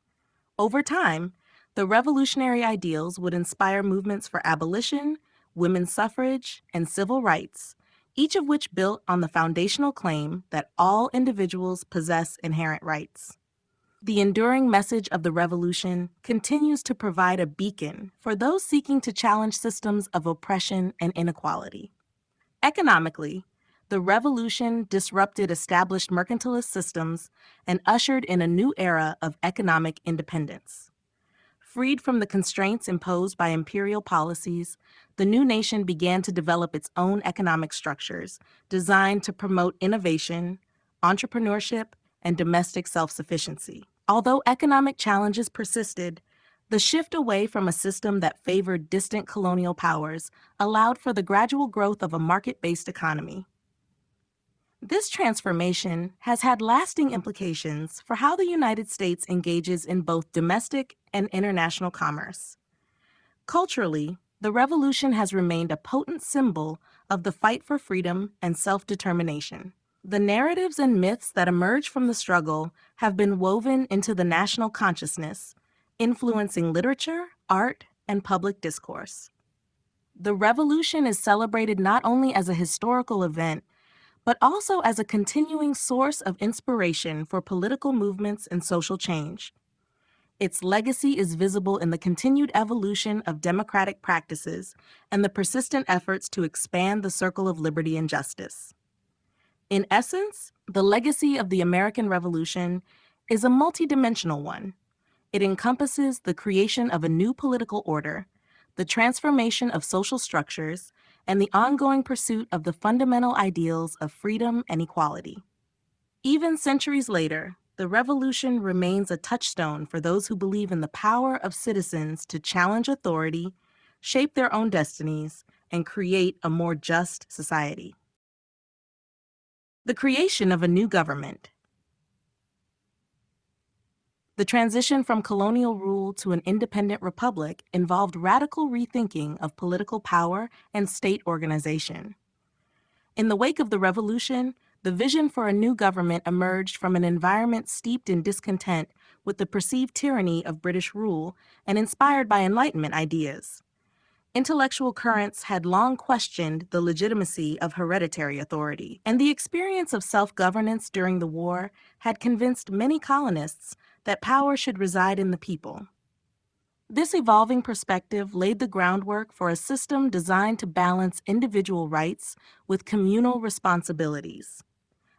Over time, the revolutionary ideals would inspire movements for abolition, women's suffrage, and civil rights, each of which built on the foundational claim that all individuals possess inherent rights. The enduring message of the revolution continues to provide a beacon for those seeking to challenge systems of oppression and inequality. Economically, the revolution disrupted established mercantilist systems and ushered in a new era of economic independence. Freed from the constraints imposed by imperial policies, the new nation began to develop its own economic structures designed to promote innovation, entrepreneurship, and domestic self-sufficiency. Although economic challenges persisted, the shift away from a system that favored distant colonial powers allowed for the gradual growth of a market-based economy. This transformation has had lasting implications for how the United States engages in both domestic and international commerce. Culturally, the revolution has remained a potent symbol of the fight for freedom and self-determination. The narratives and myths that emerge from the struggle have been woven into the national consciousness, influencing literature, art, and public discourse. The revolution is celebrated not only as a historical event, but also as a continuing source of inspiration for political movements and social change. Its legacy is visible in the continued evolution of democratic practices and the persistent efforts to expand the circle of liberty and justice. In essence, the legacy of the American Revolution is a multidimensional one. It encompasses the creation of a new political order, the transformation of social structures, and the ongoing pursuit of the fundamental ideals of freedom and equality. Even centuries later, the revolution remains a touchstone for those who believe in the power of citizens to challenge authority, shape their own destinies, and create a more just society. The creation of a new government. The transition from colonial rule to an independent republic involved radical rethinking of political power and state organization. In the wake of the revolution, the vision for a new government emerged from an environment steeped in discontent with the perceived tyranny of British rule and inspired by Enlightenment ideas. Intellectual currents had long questioned the legitimacy of hereditary authority, and the experience of self-governance during the war had convinced many colonists that power should reside in the people. This evolving perspective laid the groundwork for a system designed to balance individual rights with communal responsibilities.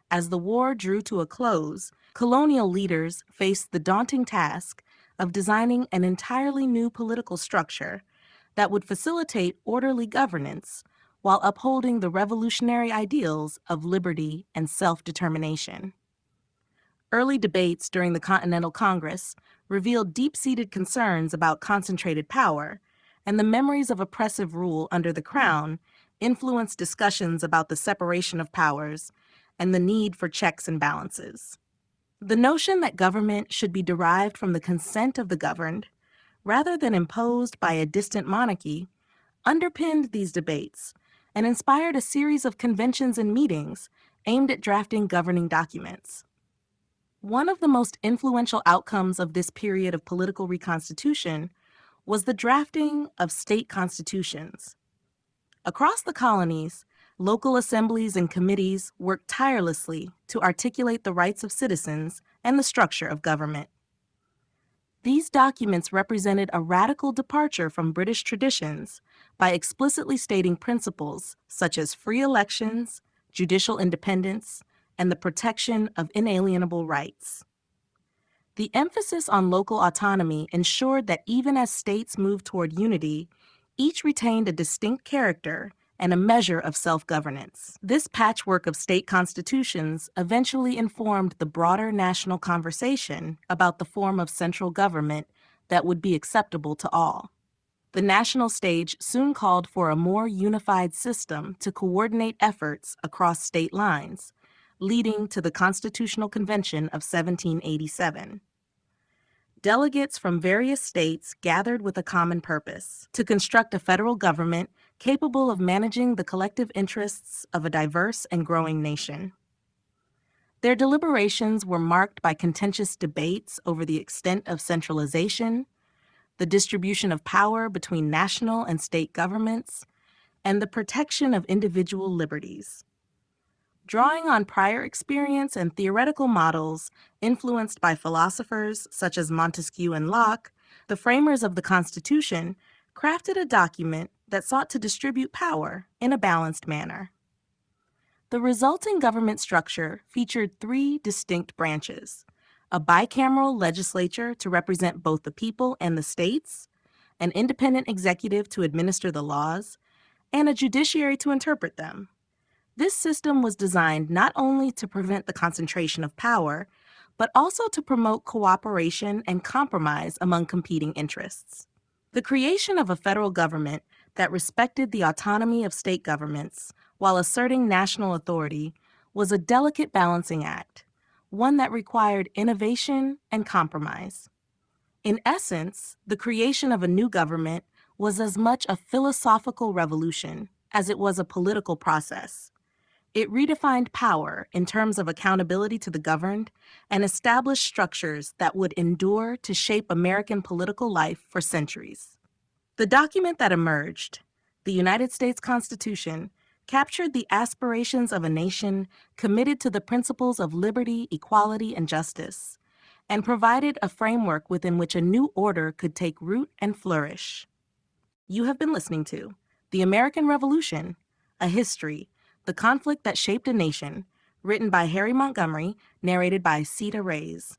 As the war drew to a close, colonial leaders faced the daunting task of designing an entirely new political structure that would facilitate orderly governance while upholding the revolutionary ideals of liberty and self-determination. Early debates during the Continental Congress revealed deep-seated concerns about concentrated power, and the memories of oppressive rule under the Crown influenced discussions about the separation of powers and the need for checks and balances. The notion that government should be derived from the consent of the governed, rather than imposed by a distant monarchy, underpinned these debates and inspired a series of conventions and meetings aimed at drafting governing documents. One of the most influential outcomes of this period of political reconstitution was the drafting of state constitutions. Across the colonies, local assemblies and committees worked tirelessly to articulate the rights of citizens and the structure of government. These documents represented a radical departure from British traditions by explicitly stating principles such as free elections, judicial independence, and the protection of inalienable rights. The emphasis on local autonomy ensured that even as states moved toward unity, each retained a distinct character and a measure of self-governance. This patchwork of state constitutions eventually informed the broader national conversation about the form of central government that would be acceptable to all. The national stage soon called for a more unified system to coordinate efforts across state lines, leading to the Constitutional Convention of 1787. Delegates from various states gathered with a common purpose: to construct a federal government capable of managing the collective interests of a diverse and growing nation. Their deliberations were marked by contentious debates over the extent of centralization, the distribution of power between national and state governments, and the protection of individual liberties. Drawing on prior experience and theoretical models influenced by philosophers such as Montesquieu and Locke, the framers of the Constitution crafted a document that sought to distribute power in a balanced manner. The resulting government structure featured three distinct branches: a bicameral legislature to represent both the people and the states, an independent executive to administer the laws, and a judiciary to interpret them. This system was designed not only to prevent the concentration of power, but also to promote cooperation and compromise among competing interests. The creation of a federal government that respected the autonomy of state governments while asserting national authority was a delicate balancing act, one that required innovation and compromise. In essence, the creation of a new government was as much a philosophical revolution as it was a political process. It redefined power in terms of accountability to the governed and established structures that would endure to shape American political life for centuries. The document that emerged, the United States Constitution, captured the aspirations of a nation committed to the principles of liberty, equality, and justice, and provided a framework within which a new order could take root and flourish. You have been listening to The American Revolution, A History, The Conflict That Shaped a Nation, written by Harry Montgomery, narrated by Sita Reyes.